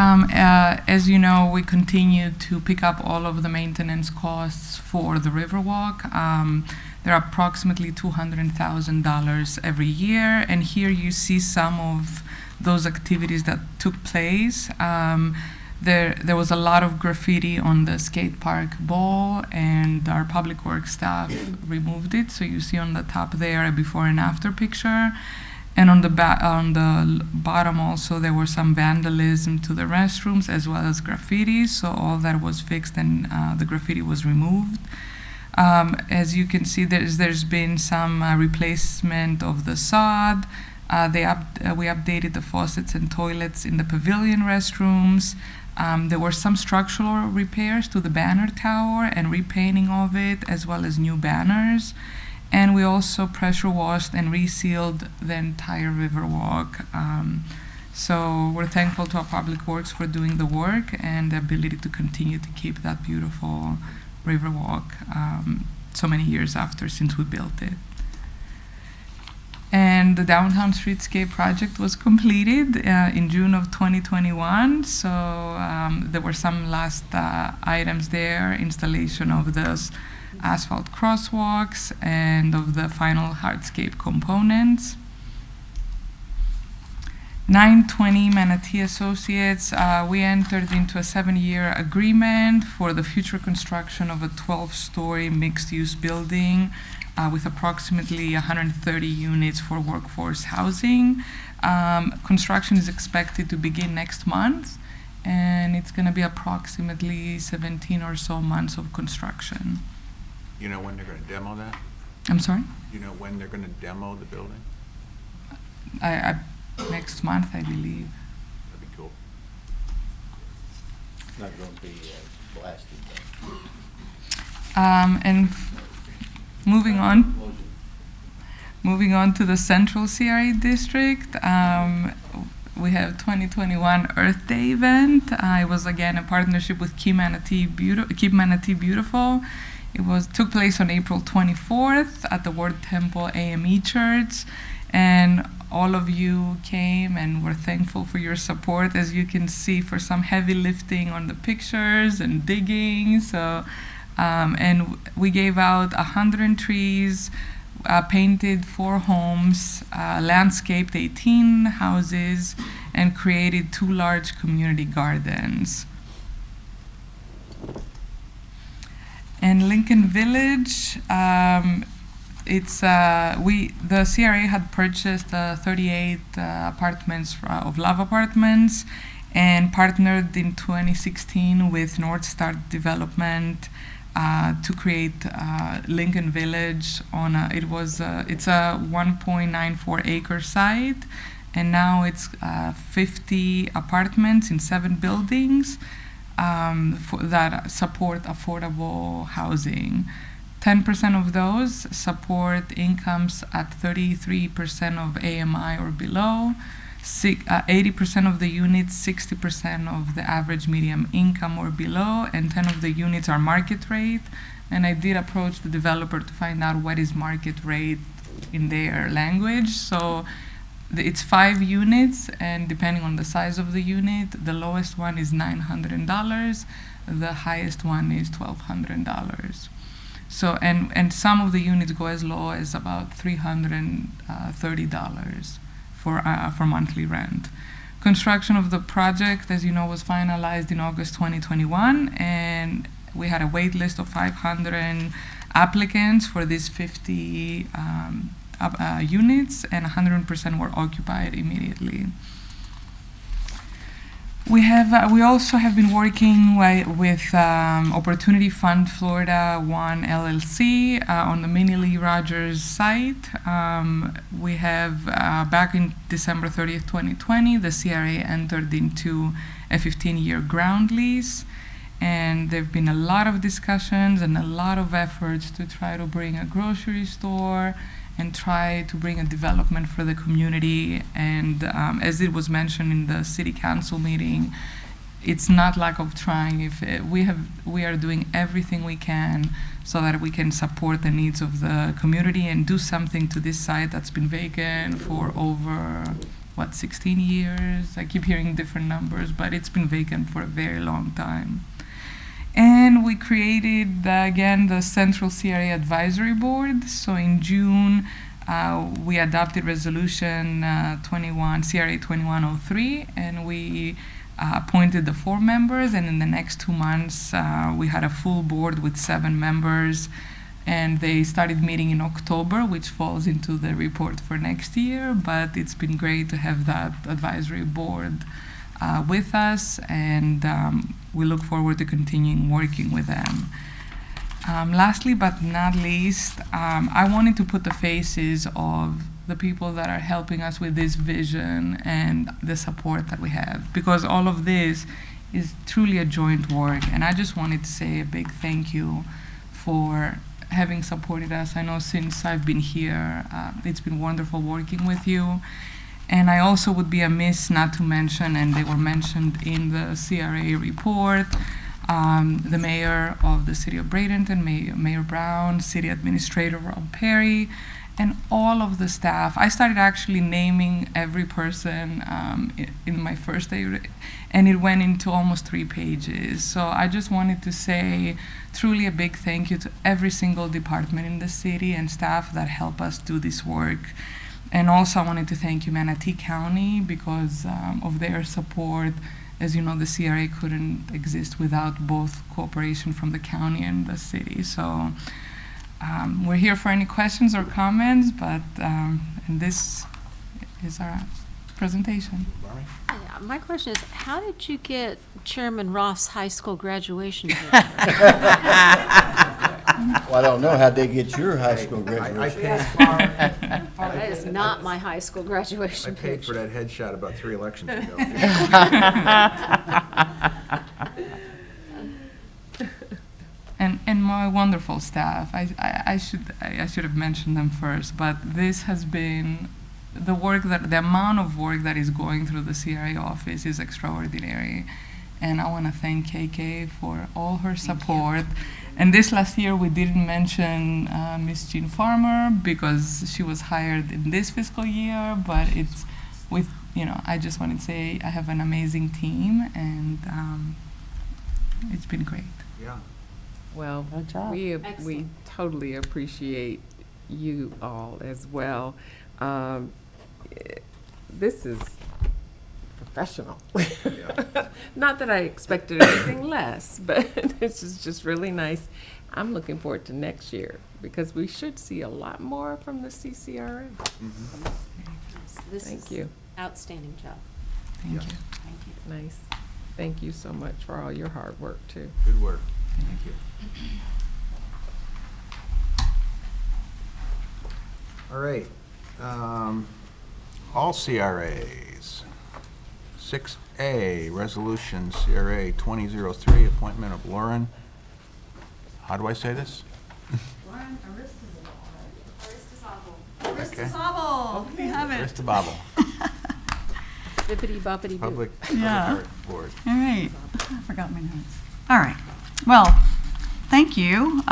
as you know, we continue to pick up all of the maintenance costs for the Riverwalk. They're approximately $200,000 every year, and here you see some of those activities that took place. There was a lot of graffiti on the skate park ball, and our public works staff removed it. So you see on the top there a before and after picture. And on the bottom also, there was some vandalism to the restrooms as well as graffiti. So all that was fixed, and the graffiti was removed. As you can see, there's been some replacement of the sod. We updated the faucets and toilets in the pavilion restrooms. There were some structural repairs to the banner tower and repainting of it, as well as new banners. And we also pressure washed and resealed the entire Riverwalk. So we're thankful to our Public Works for doing the work and the ability to continue to keep that beautiful Riverwalk so many years after since we built it. And the downtown streetscape project was completed in June of 2021. So there were some last items there, installation of those asphalt crosswalks and of the final hardscape components. 920 Manatee Associates, we entered into a 7-year agreement for the future construction of a 12-story mixed-use building with approximately 130 units for workforce housing. Construction is expected to begin next month, and it's going to be approximately 17 or so months of construction. You know when they're going to demo that? I'm sorry? You know when they're going to demo the building? Next month, I believe. That'd be cool. It's not going to be blasted And moving on to the Central CRA district, we have 2021 Earth Day event. It was again a partnership with Keep Manatee Beautiful. It took place on April 24th at the Word Temple AME Church, and all of you came, and we're thankful for your support, as you can see, for some heavy lifting on the pictures and digging. So, and we gave out 100 trees, painted 4 homes, landscaped 18 houses, and created 2 large community gardens. In Lincoln Village, the CRA had purchased 38 apartments of Love Apartments, and partnered in 2016 with North Star Development to create Lincoln Village. It's a 1.94 acre site, and now it's 50 apartments in 7 buildings that support affordable housing. 10% of those support incomes at 33% of AMI or below. 80% of the units, 60% of the average median income or below, and 10 of the units are market rate. And I did approach the developer to find out what is market rate in their language. So it's 5 units, and depending on the size of the unit, the lowest one is $900, the highest one is $1,200. So, and some of the units go as low as about $330 for monthly rent. Construction of the project, as you know, was finalized in August 2021, and we had a wait list of 500 applicants for these 50 units, and 100% were occupied immediately. We also have been working with Opportunity Fund Florida 1 LLC on the Mini Lee Rogers site. We have, back in December 30th, 2020, the CRA entered into a 15-year ground lease, and there have been a lot of discussions and a lot of efforts to try to bring a grocery store and try to bring a development for the community. And as it was mentioned in the city council meeting, it's not lack of trying. We are doing everything we can so that we can support the needs of the community and do something to this site that's been vacant for over 16 years. I keep hearing different numbers, but it's been vacant for a very long time. And we created, again, the Central CRA Advisory Board. So in June, we adopted Resolution CRA 2103, and we appointed the 4 members. And in the next 2 months, we had a full board with 7 members. And they started meeting in October, which falls into the report for next year. But it's been great to have that advisory board with us, and we look forward to continuing working with them. Lastly but not least, I wanted to put the faces of the people that are helping us with this vision and the support that we have, because all of this is truly a joint work. And I just wanted to say a big thank you for having supported us. I know since I've been here, it's been wonderful working with you. And I also would be amiss not to mention, and they were mentioned in the CRA report, the mayor of the city of Bradenton, Mayor Brown, city administrator Rob Perry, and all of the staff. I started actually naming every person in my first day, and it went into almost 3 pages. So I just wanted to say truly a big thank you to every single department in the city and staff that help us do this work. And also I wanted to thank you, Manatee County, because of their support. As you know, the CRA couldn't exist without both cooperation from the county and the city. So we're here for any questions or comments, but and this is our presentation. Yeah, my question is, how did you get Chairman Roth's high school graduation picture? Well, I don't know, how'd they get your high school graduation? That is not my high school graduation I paid picture. for that headshot about 3 elections ago. And my wonderful staff. I should have mentioned them first, but this has been the amount of work that is going through the CRA office is extraordinary. And I want to thank KK for all her support. And this last year we didn't mention Miss Jean Farmer because she was hired in this fiscal year, but it's with, I just want to say I have an amazing team, and it's been great. Yeah. Well, we totally appreciate you all as well. This is professional. Not that I expected anything less, but this is just really nice. I'm looking forward to next year because we should see a lot more from the CCRA. This Thank is you. Outstanding job. Thank you. Thank you. Nice. Thank you so much for all your hard work, too. Good work. Thank you. All right. All CRAs. 6A, Resolution CRA 2003, appointment of Lauren. How do I say this? Lauren Aristizabal. We have it. Aristizabal, Bippity boppity boo. Public Yeah. Art Board. All right, I forgot my notes. All right, well, thank you.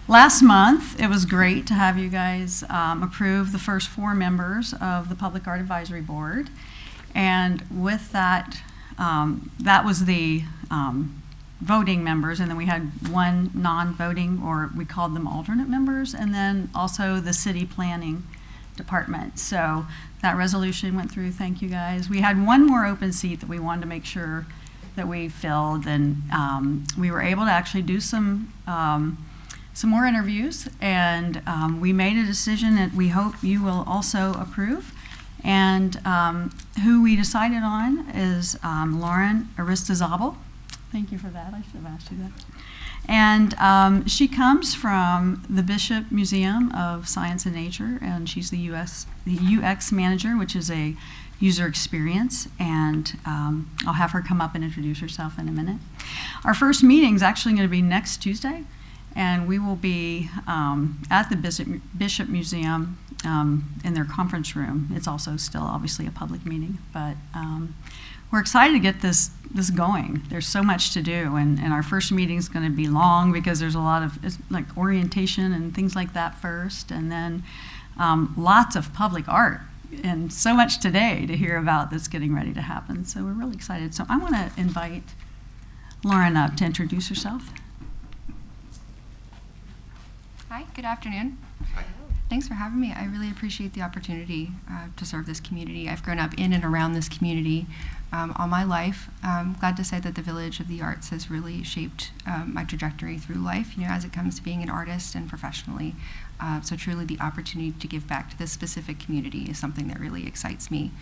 Last month, it was great to have you guys approve the first 4 members of the Public Art Advisory Board. And with that, that was the voting members, and then we had 1 non-voting, or we called them alternate members, and then also the city planning department. So that resolution went through, thank you guys. We had 1 more open seat that we wanted to make sure that we filled, and we were able to actually do some more interviews, and we made a decision that we hope you will also approve. And who we decided on is Lauren Aristizabal. Thank you for that. I should have asked you that. And she comes from the Bishop Museum of Science and Nature, and she's the UX manager, which is a user experience. And I'll have her come up and introduce herself in a minute. Our first meeting is actually going to be next Tuesday. And we will be at the Bishop Museum in their conference room. It's also still obviously a public meeting, but we're excited to get this going. There's so much to do, and our first meeting is going to be long because there's a lot of like orientation and things like that first, and then lots of public art and so much today to hear about that's getting ready to happen. So we're really excited. So I want to invite Lauren up to introduce herself. Hi, good afternoon. Thanks for having me. I really appreciate the opportunity to serve this community. I've grown up in and around this community all my life. I'm glad to say that the Village of the Arts has really shaped my trajectory through life, as it comes to being an artist and professionally. So truly the opportunity to give back to this specific community is something that really excites me.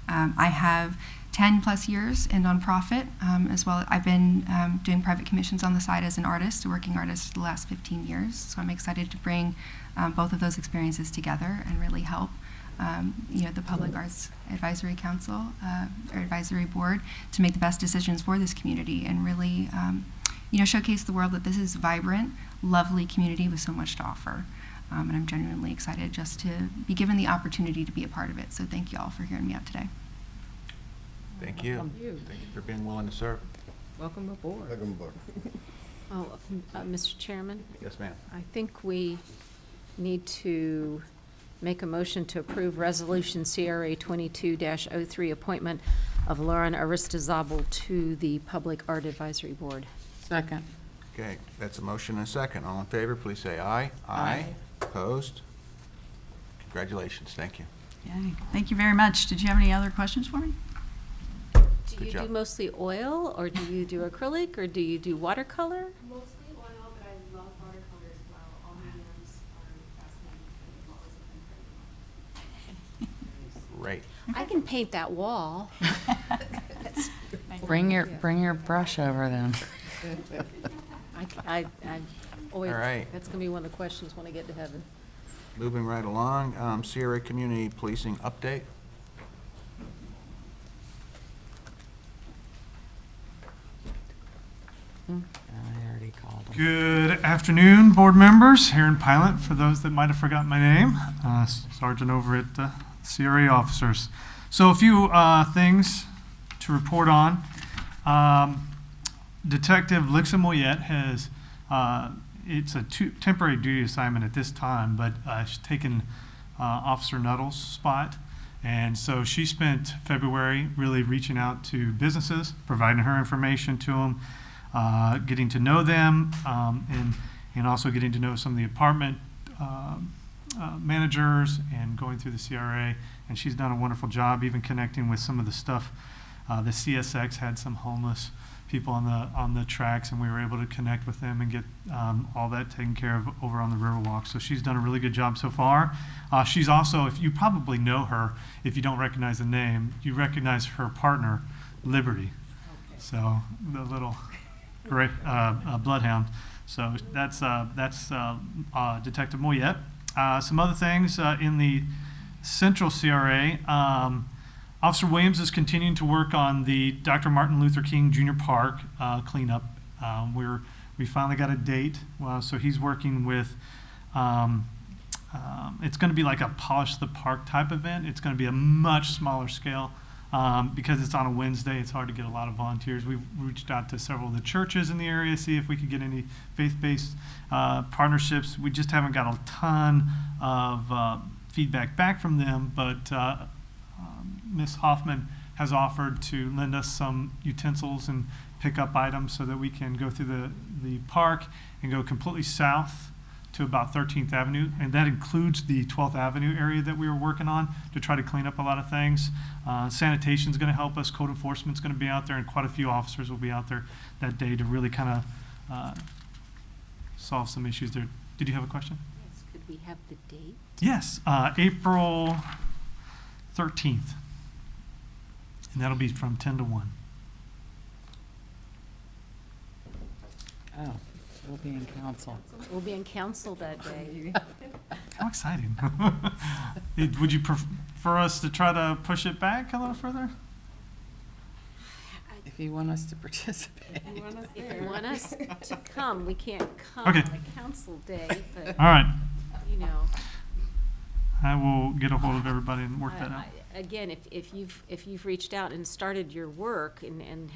I have 10 plus years in nonprofit as well. I've been doing private commissions on the side as an artist, a working artist for the last 15 years. So I'm excited to bring both of those experiences together and really help the Public Arts Advisory Council or Advisory Board to make the best decisions for this community and really showcase the world that this is a vibrant, lovely community with so much to offer. And I'm genuinely excited just to be given the opportunity to be a part of it. So thank you all for hearing me out today. Thank you. Welcome. Thank you for being willing to serve. Welcome aboard. Welcome aboard. Mr. Chairman, Yes, ma'am. I think we need to make a motion to approve Resolution CRA 22-03, appointment of Lauren Aristizabal to the Public Art Advisory Board. Second. Okay, that's a motion and a second. All in favor, please say aye. Aye. Opposed? Congratulations. Thank you. Yay. Thank you very much. Did you have any other questions for me? Do Good you job. do mostly oil, or do you do acrylic, or do you do watercolor? Mostly oil, but I love watercolor as well. All mediums are fascinating. Great. I can paint that wall. Bring your brush over then. Oil. All right. That's gonna be one of the questions when I get to heaven. Moving right along, CRA Community Policing Update. I already called him. Good afternoon, board members. Aaron Pilot, for those that might have forgotten my name, sergeant over at CRA officers. So a few things to report on. Detective Lixa Moyet has, it's a temporary duty assignment at this time, but she's taken Officer Nuttall's spot. And so she spent February really reaching out to businesses, providing her information to them, getting to know them, and also getting to know some of the apartment managers and going through the CRA. And she's done a wonderful job, even connecting with some of the stuff. The CSX had some homeless people on the tracks, and we were able to connect with them and get all that taken care of over on the Riverwalk. So she's done a really good job so far. She's also, if you probably know her, if you don't recognize the name, you recognize her partner, Liberty. Okay. So the little great bloodhound. So that's Detective Moyet. Some other things in the Central CRA. Officer Williams is continuing to work on the Dr. Martin Luther King Jr. Park cleanup. We finally got a date, so he's working with. It's going to be like a polish the park type event. It's going to be a much smaller scale. Because it's on a Wednesday, it's hard to get a lot of volunteers. We've reached out to several of the churches in the area, see if we could get any faith-based partnerships. We just haven't got a ton of feedback back from them, but Ms. Hoffman has offered to lend us some utensils and pick up items so that we can go through the park and go completely south to about 13th Avenue, and that includes the 12th Avenue area that we were working on to try to clean up a lot of things. Sanitation's going to help us, code enforcement's going to be out there, and quite a few officers will be out there that day to really kind of solve some issues there. Did you have a question? Yes, could we have the date? Yes, April 13th, and that'll be from 10 to 1. Oh, we'll be in council. We'll be in council that day. How exciting. Would you prefer us to try to push it back a little further? If you want us to participate. If you want us to come, we can't come Okay. on a council day, but, All right. you know. I will get a hold of everybody and work that out. Again, if you've reached out and started your work and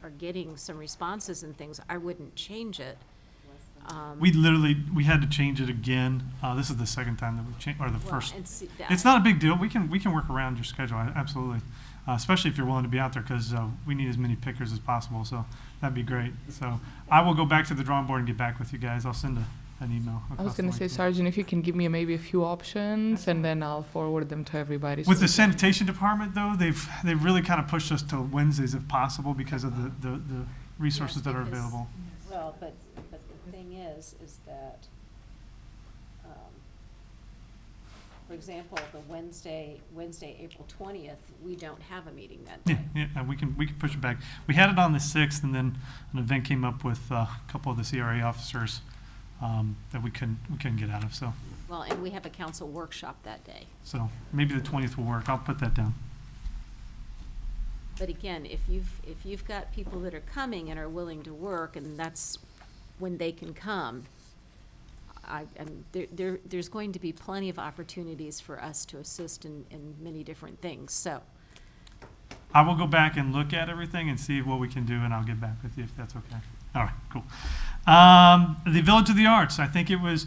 are getting some responses and things, I wouldn't change it. We had to change it again. This is the second time that we've changed, or the Well, first. and see, It's not a big deal. We can work around your schedule, absolutely. Especially if you're willing to be out there, because we need as many pickers as possible, so that'd be great. So I will go back to the drawing board and get back with you guys. I'll send an email. I was across the going to say, link. Sergeant, if you can give me maybe a few options, and then I'll forward them to everybody. With so the sanitation department, though, they've really kind of pushed us to Wednesdays if possible because of the resources Yes, that are because- available. Well, but the thing is that, for example, the Wednesday, April 20th, we don't have a meeting that day. Yeah, we can push it back. We had it on the 6th, and then an event came up with a couple of the CRA officers that we couldn't get out of. Well, and we have a council workshop that day. So maybe the 20th will work. I'll put that down. But again, if you've got people that are coming and are willing to work, and that's when they can come, and there's going to be plenty of opportunities for us to assist in many different things, so. I will go back and look at everything and see what we can do, and I'll get back with you if that's okay. All right, cool. The Village of the Arts, I think it was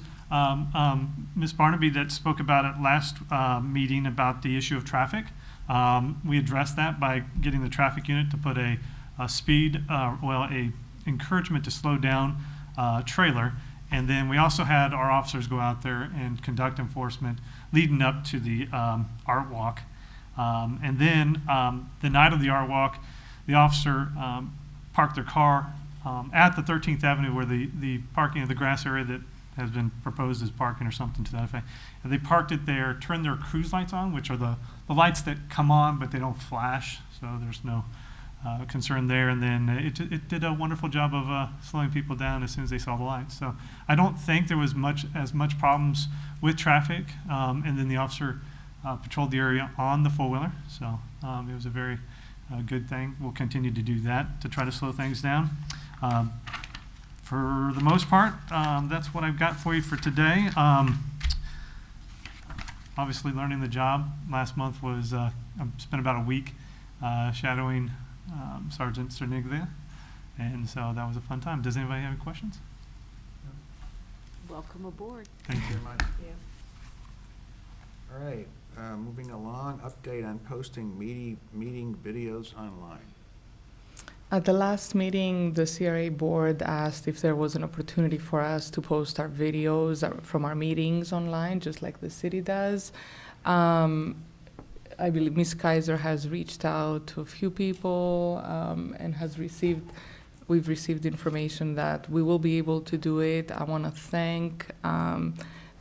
Ms. Barnaby that spoke about it last meeting about the issue of traffic. We addressed that by getting the traffic unit to put a encouragement to slow down trailer. And then we also had our officers go out there and conduct enforcement leading up to the art walk. And then the night of the art walk, the officer parked their car at the 13th Avenue where the parking of the grass area that has been proposed as parking or something to that effect. And they parked it there, turned their cruise lights on, which are the lights that come on but they don't flash, so there's no concern there. And then it did a wonderful job of slowing people down as soon as they saw the lights. So I don't think there was as much problems with traffic. And then the officer patrolled the area on the four-wheeler, so it was a very good thing. We'll continue to do that to try to slow things down. For the most part, that's what I've got for you for today. Obviously, learning the job last month was, I spent about a week shadowing Sergeant Cerniglia, and so that was a fun time. Does anybody have any questions? Welcome aboard. Thank you. Very much. All right, moving along, update on posting meeting videos online. At the last meeting, the CRA board asked if there was an opportunity for us to post our videos from our meetings online, just like the city does. I believe Ms. Kaiser has reached out to a few people and we've received information that we will be able to do it. I want to thank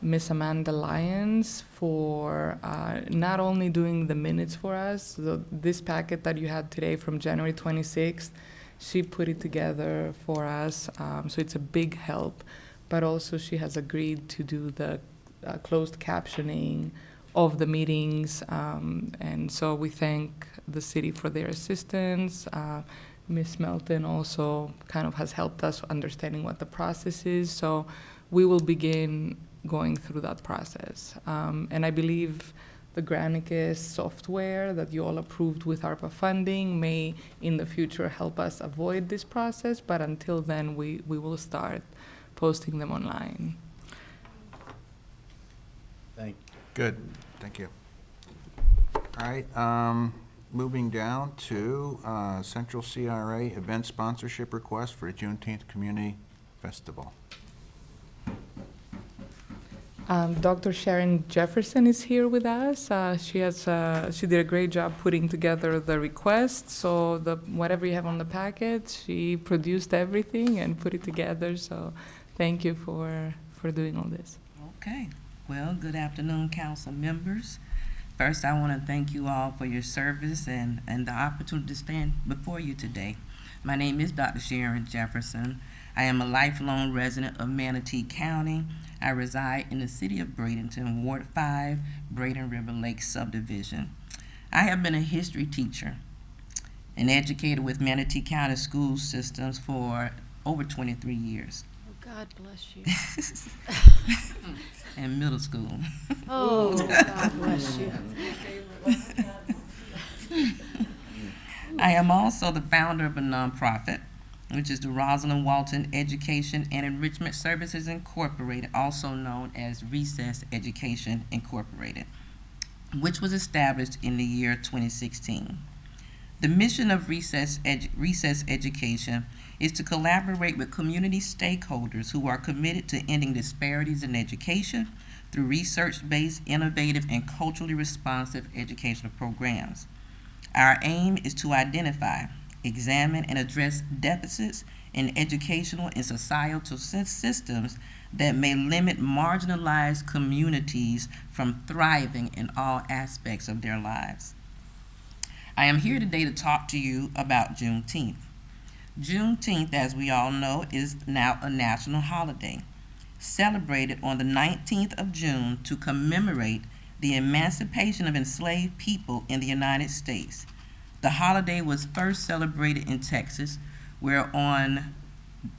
Miss Amanda Lyons for not only doing the minutes for us, this packet that you had today from January 26th, she put it together for us, so it's a big help, but also she has agreed to do the closed captioning of the meetings, and so we thank the city for their assistance. Ms. Melton also kind of has helped us understanding what the process is, so we will begin going through that process. And I believe the Granicus software that you all approved with ARPA funding may in the future help us avoid this process, but until then we will start posting them online. Thank you. Good, thank you. All right, moving down to Central CRA event sponsorship request for a Juneteenth Community Festival. Dr. Sharon Jefferson is here with us. She did a great job putting together the request. So whatever you have on the packet, she produced everything and put it together. So thank you for doing all this. Okay. Well, good afternoon, council members. First, I want to thank you all for your service and the opportunity to stand before you today. My name is Dr. Sharon Jefferson. I am a lifelong resident of Manatee County. I reside in the city of Bradenton, Ward 5, Braden River Lake subdivision. I have been a history teacher an educator with Manatee County School Systems for over 23 years. Oh, God bless you. In middle school. Oh, God bless you. I am also the founder of a nonprofit, which is the Rosalind Walton Education and Enrichment Services Incorporated, also known as Recess Education Incorporated, which was established in the year 2016. The mission of Recess Education is to collaborate with community stakeholders who are committed to ending disparities in education through research-based, innovative, and culturally responsive educational programs. Our aim is to identify, examine, and address deficits in educational and societal systems that may limit marginalized communities from thriving in all aspects of their lives. I am here today to talk to you about Juneteenth. Juneteenth, as we all know, is now a national holiday, celebrated on the 19th of June to commemorate the emancipation of enslaved people in the United States. The holiday was first celebrated in Texas, where on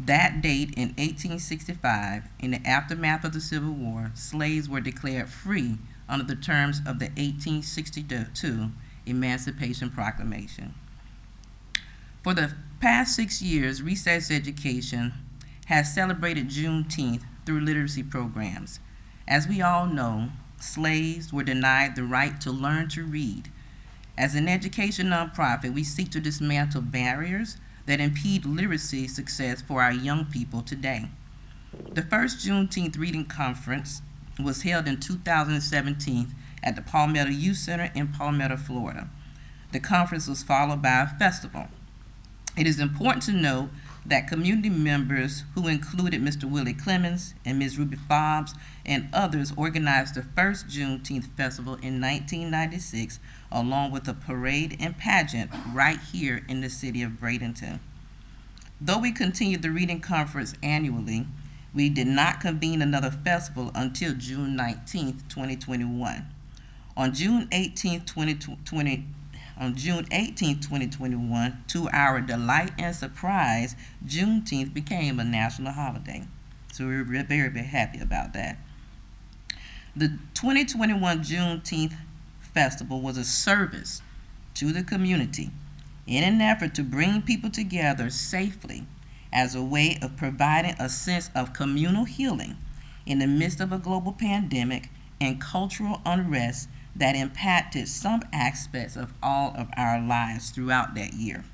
that date in 1865, in the aftermath of the Civil War, slaves were declared free under the terms of the 1862 Emancipation Proclamation. For the past 6 years, Recess Education has celebrated Juneteenth through literacy programs. As we all know, slaves were denied the right to learn to read. As an education nonprofit, we seek to dismantle barriers that impede literacy success for our young people today. The first Juneteenth Reading Conference was held in 2017 at the Palmetto Youth Center in Palmetto, Florida. The conference was followed by a festival. It is important to note that community members who included Mr. Willie Clemens and Ms. Ruby Fobbs and others organized the first Juneteenth Festival in 1996, along with a parade and pageant right here in the city of Bradenton. Though we continued the reading conference annually, we did not convene another festival until June 19th, 2021. On June 18th, 2021, to our delight and surprise, Juneteenth became a national holiday. So we're very, very happy about that. The 2021 Juneteenth Festival was a service to the community in an effort to bring people together safely as a way of providing a sense of communal healing in the midst of a global pandemic and cultural unrest that impacted some aspects of all of our lives throughout that year.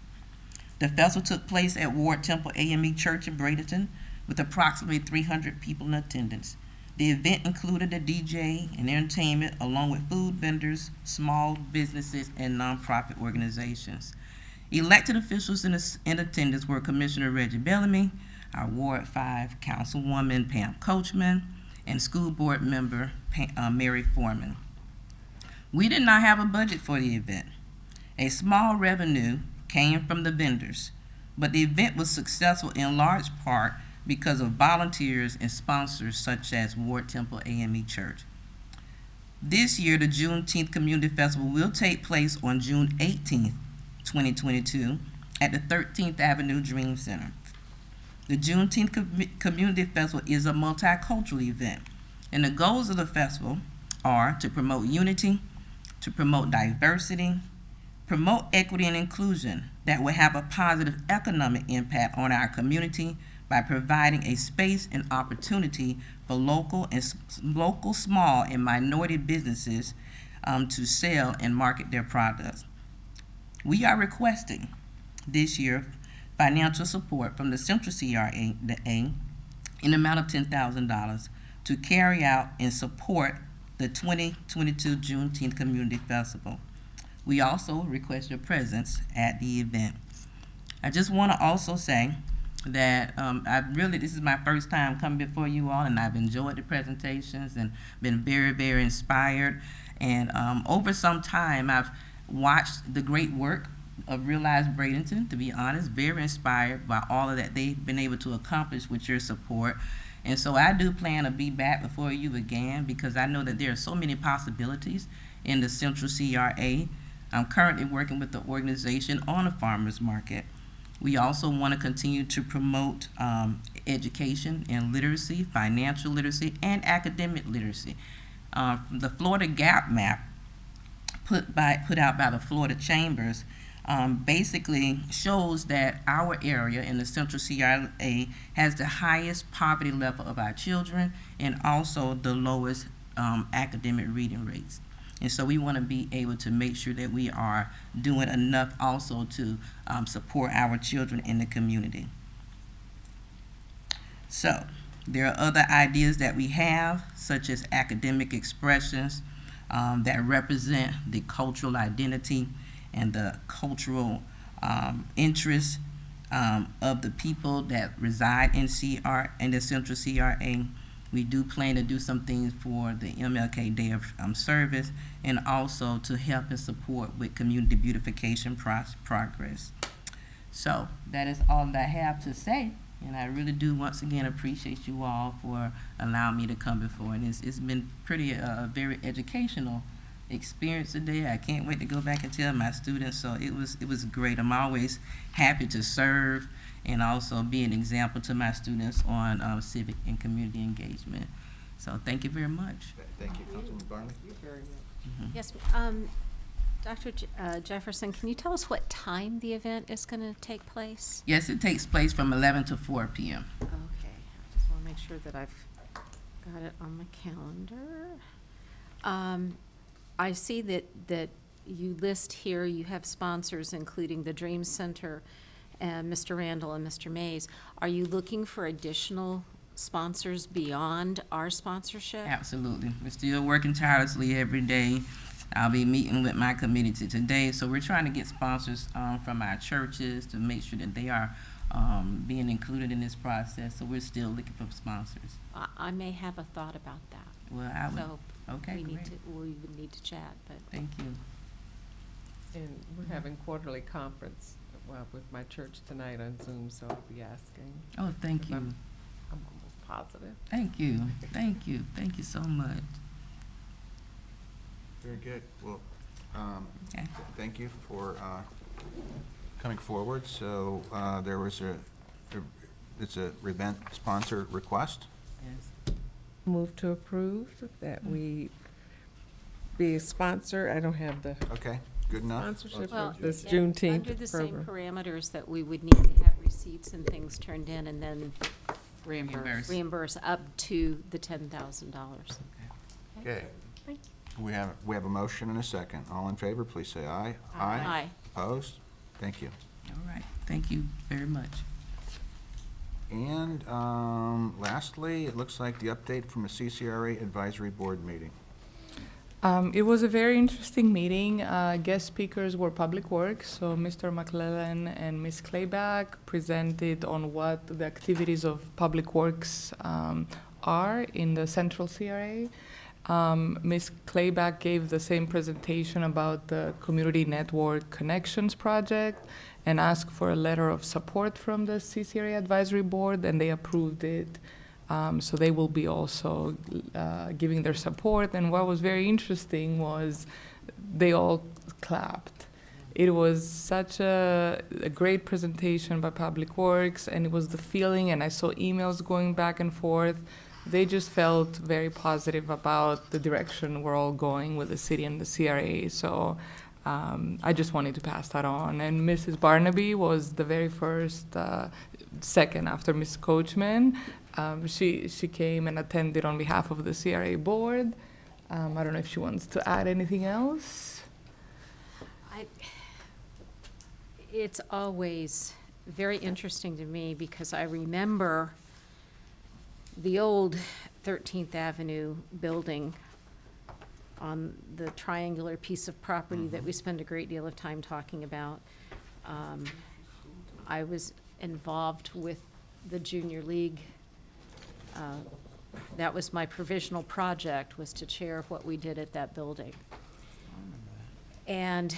The festival took place at Ward Temple AME Church in Bradenton with approximately 300 people in attendance. The event included a DJ and entertainment along with food vendors, small businesses, and nonprofit organizations. Elected officials in attendance were Commissioner Reggie Bellamy, our Ward 5 Councilwoman Pam Coachman, and School Board Member Mary Foreman. We did not have a budget for the event. A small revenue came from the vendors, but the event was successful in large part because of volunteers and sponsors such as Ward Temple AME Church. This year, the Juneteenth Community Festival will take place on June 18th, 2022 at the 13th Avenue Dream Center. The Juneteenth Community Festival is a multicultural event, and the goals of the festival are to promote unity, to promote diversity, promote equity and inclusion that will have a positive economic impact on our community by providing a space and opportunity for local, small, and minority businesses to sell and market their products. We are requesting this year financial support from the Central CRA in the amount of $10,000 to carry out and support the 2022 Juneteenth Community Festival. We also request your presence at the event. I just want to also say that this is my first time coming before you all, and I've enjoyed the presentations and been very, very inspired. And over some time, I've watched the great work of Realize Bradenton, to be honest, very inspired by all of that they've been able to accomplish with your support. And so I do plan to be back before you again, because I know that there are so many possibilities in the Central CRA I'm currently working with the organization on a farmer's market. We also want to continue to promote education and literacy, financial literacy, and academic literacy. The Florida Gap Map put out by the Florida Chambers basically shows that our area in the Central CRA has the highest poverty level of our children and also the lowest academic reading rates. And so we want to be able to make sure that we are doing enough also to support our children in the community. So there are other ideas that we have, such as academic expressions that represent the cultural identity and the cultural interests of the people that reside in the Central CRA. We do plan to do some things for the MLK Day of Service, and also to help and support with community beautification progress. So that is all that I have to say, and I really do once again appreciate you all for allowing me to come before. And it's been pretty very educational experience today. I can't wait to go back and tell my students. So it was great. I'm always happy to serve and also be an example to my students on civic and community engagement. So thank you very much. Thank you, Councilman Barney. Yes, Dr. Jefferson, can you tell us what time the event is going to take place? Yes, it takes place from 11 to 4 p.m. Okay, I just want to make sure that I've got it on my calendar. I see that you list here, you have sponsors including the Dream Center, and Mr. Randall and Mr. Mays. Are you looking for additional sponsors beyond our sponsorship? Absolutely. We're still working tirelessly every day. I'll be meeting with my committee today, so we're trying to get sponsors from our churches to make sure that they are being included in this process, so we're still looking for sponsors. I may have a thought about that. Well, I would. So Okay, we great. would need to chat, but. Thank you. And we're having quarterly conference with my church tonight on Zoom, so I'll be asking. Oh, thank you. I'm almost positive. Thank you. Thank you. Thank you so much. Very good. Well, Okay. thank you for coming forward. So there was it's a event sponsor request. Yes. Move to approve that we be a sponsor. I don't have the Okay, good enough. sponsorship Well, of this and Juneteenth under the same program. parameters that we would need to have receipts and things turned in and then reimburse up to the $10,000. Okay. We have a motion and a second. All in favor, please say aye. Aye. Opposed? Thank you. All right. Thank you very much. And lastly, it looks like the update from the CCRA Advisory Board meeting. It was a very interesting meeting. Guest speakers were Public Works, so Mr. McClellan and Ms. Clayback presented on what the activities of Public Works are in the Central CRA. Ms. Clayback gave the same presentation about the Community Network Connections project and asked for a letter of support from the CCRA Advisory Board, and they approved it. So they will be also giving their support. And what was very interesting was they all clapped. It was such a great presentation by Public Works, and it was the feeling, and I saw emails going back and forth. They just felt very positive about the direction we're all going with the city and the CRA. So I just wanted to pass that on. And Mrs. Barnaby was the very first, second after Ms. Coachman. She came and attended on behalf of the CRA board. I don't know if she wants to add anything else. It's always very interesting to me because I remember the old 13th Avenue building on the triangular piece of property that we spend a great deal of time talking about. I was involved with the Junior League. That was my provisional project, was to chair what we did at that building. And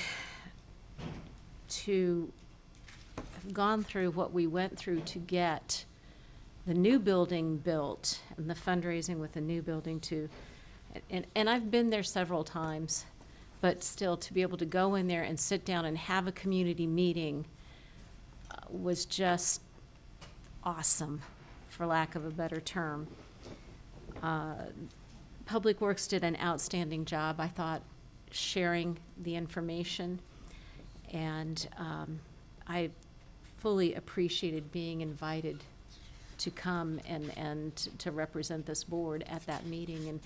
to have gone through what we went through to get the new building built and the fundraising with the new building and I've been there several times, but still to be able to go in there and sit down and have a community meeting was just awesome, for lack of a better term. Public Works did an outstanding job, I thought, sharing the information, and I fully appreciated being invited to come and to represent this board at that meeting. And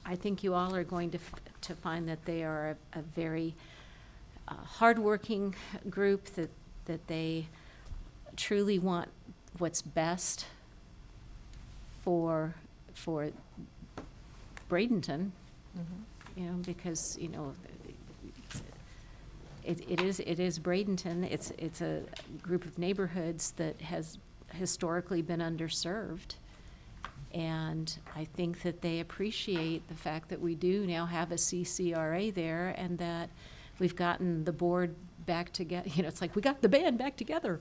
I think you all are going to find that they are a very hardworking group, that they truly want what's best for Bradenton, you know, because, you know, it is Bradenton. It's a group of neighborhoods that has historically been underserved. And I think that they appreciate the fact that we do now have a CCRA there, and that we've gotten the board back together. You know, it's like we got the band back together.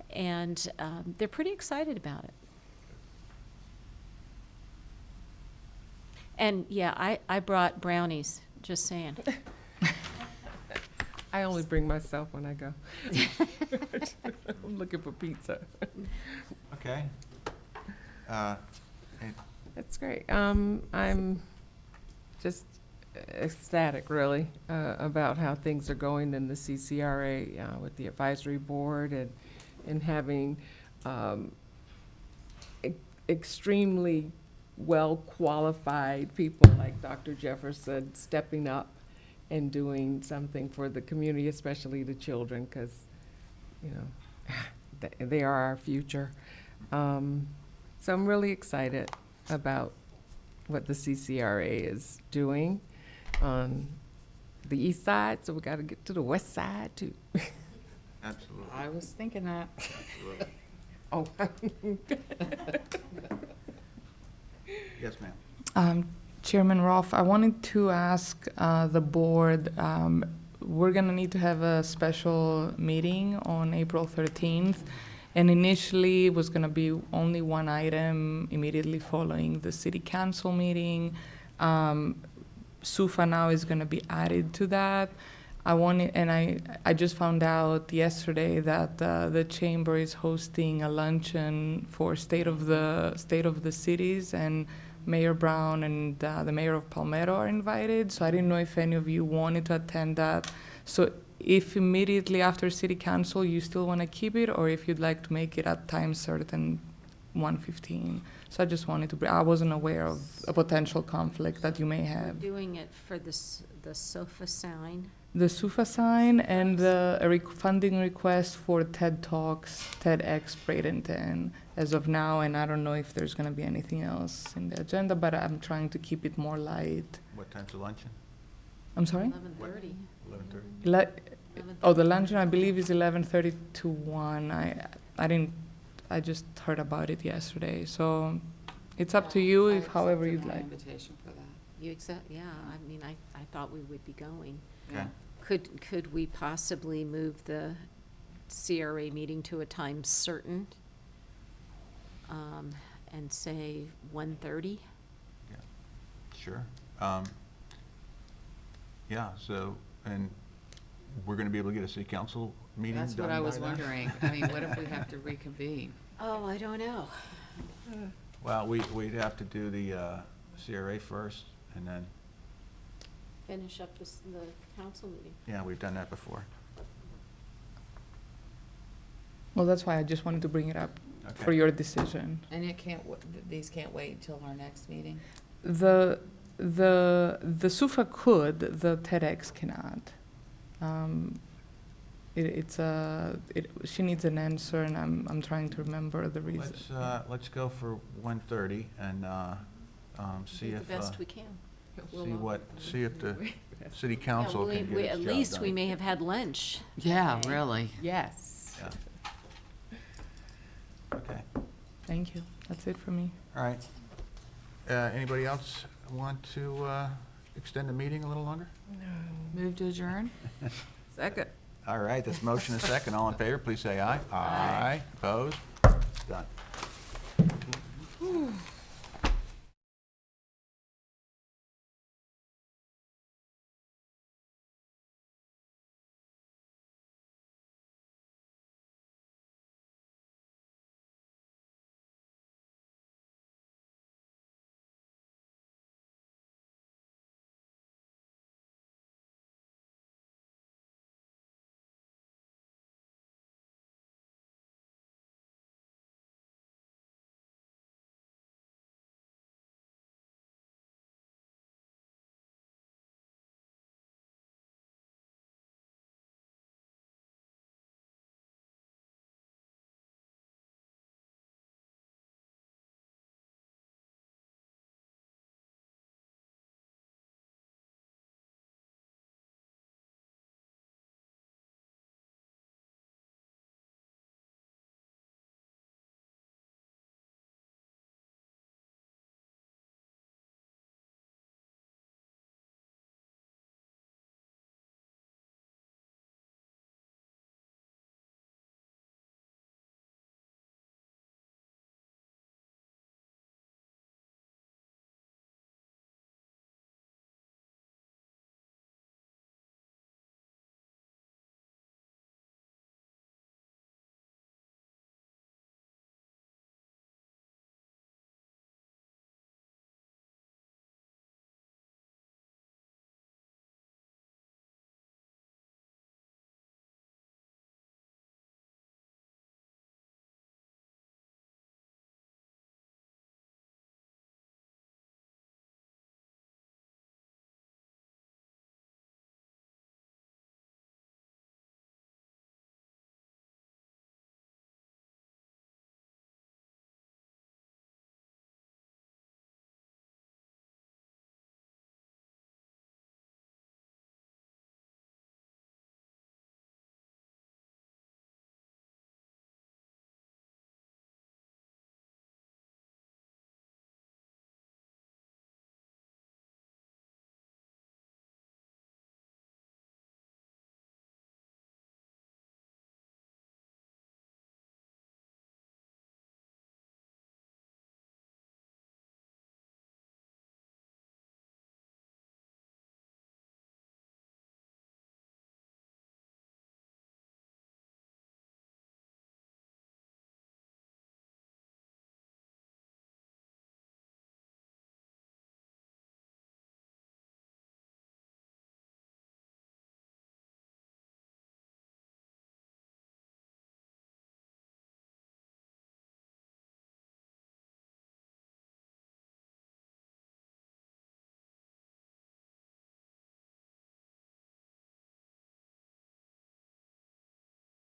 And they're pretty excited about it. And yeah, I brought brownies, just saying. I only bring myself when I go. I'm looking for pizza. Okay. That's great. I'm just ecstatic, really, about how things are going in the CCRA with the advisory board, and having extremely well-qualified people like Dr. Jefferson stepping up and doing something for the community, especially the children, because, you know, they are our future. So I'm really excited about what the CCRA is doing on the east side, so we got to get to the west side too. Absolutely. I was thinking that. Absolutely. Oh. Yes, ma'am. Chairman Rolfe, I wanted to ask the board, we're going to need to have a special meeting on April 13th, and initially it was going to be only one item immediately following the city council meeting. SUFA now is going to be added to that. I just found out yesterday that the chamber is hosting a luncheon for state of the cities, and Mayor Brown and the mayor of Palmetto are invited. So I didn't know if any of you wanted to attend that. So if immediately after city council you still want to keep it, or if you'd like to make it at time certain, 1:15. So I just wanted to I wasn't aware of a potential conflict that you may We're have. doing it for the SOFA sign. The SUFA sign and the funding request for TED Talks, TEDx Bradenton as of now, and I don't know if there's going to be anything else in the agenda, but I'm trying to keep it more light. What time's the luncheon? I'm sorry? 11:30. 11:30. The luncheon I believe is 11:30 to 1. I just heard about it yesterday, so it's up to you if however you'd like. Invitation for that. You accept? Yeah, I mean, I thought we would be going. Okay. Could we possibly move the CRA meeting to a time certain, and say 1:30? Yeah, sure. Yeah, so, and we're going to be able to get a city council meeting done That's what I was by then? wondering. I mean, what if we have to reconvene? Oh, I don't know. Well, we'd have to do the CRA first, and then, Finish up the council meeting. yeah, we've done that before. Well, that's why I just wanted to bring it up for your decision. And these can't wait until our next meeting? The SUFA could, the TEDx cannot. She needs an answer, and I'm trying to remember the reason. Let's go for 1:30 and see Do if the best we can. see if the city council Yeah, can get we- its At job least done. we may have had lunch. Yeah, Okay. really. Yes. Yeah. Okay. Thank you. That's it for me. All right. Anybody else want to extend the meeting a little longer? Move to adjourn? Second. All right, this motion is second. All in favor, please say aye. Aye. Opposed? Done.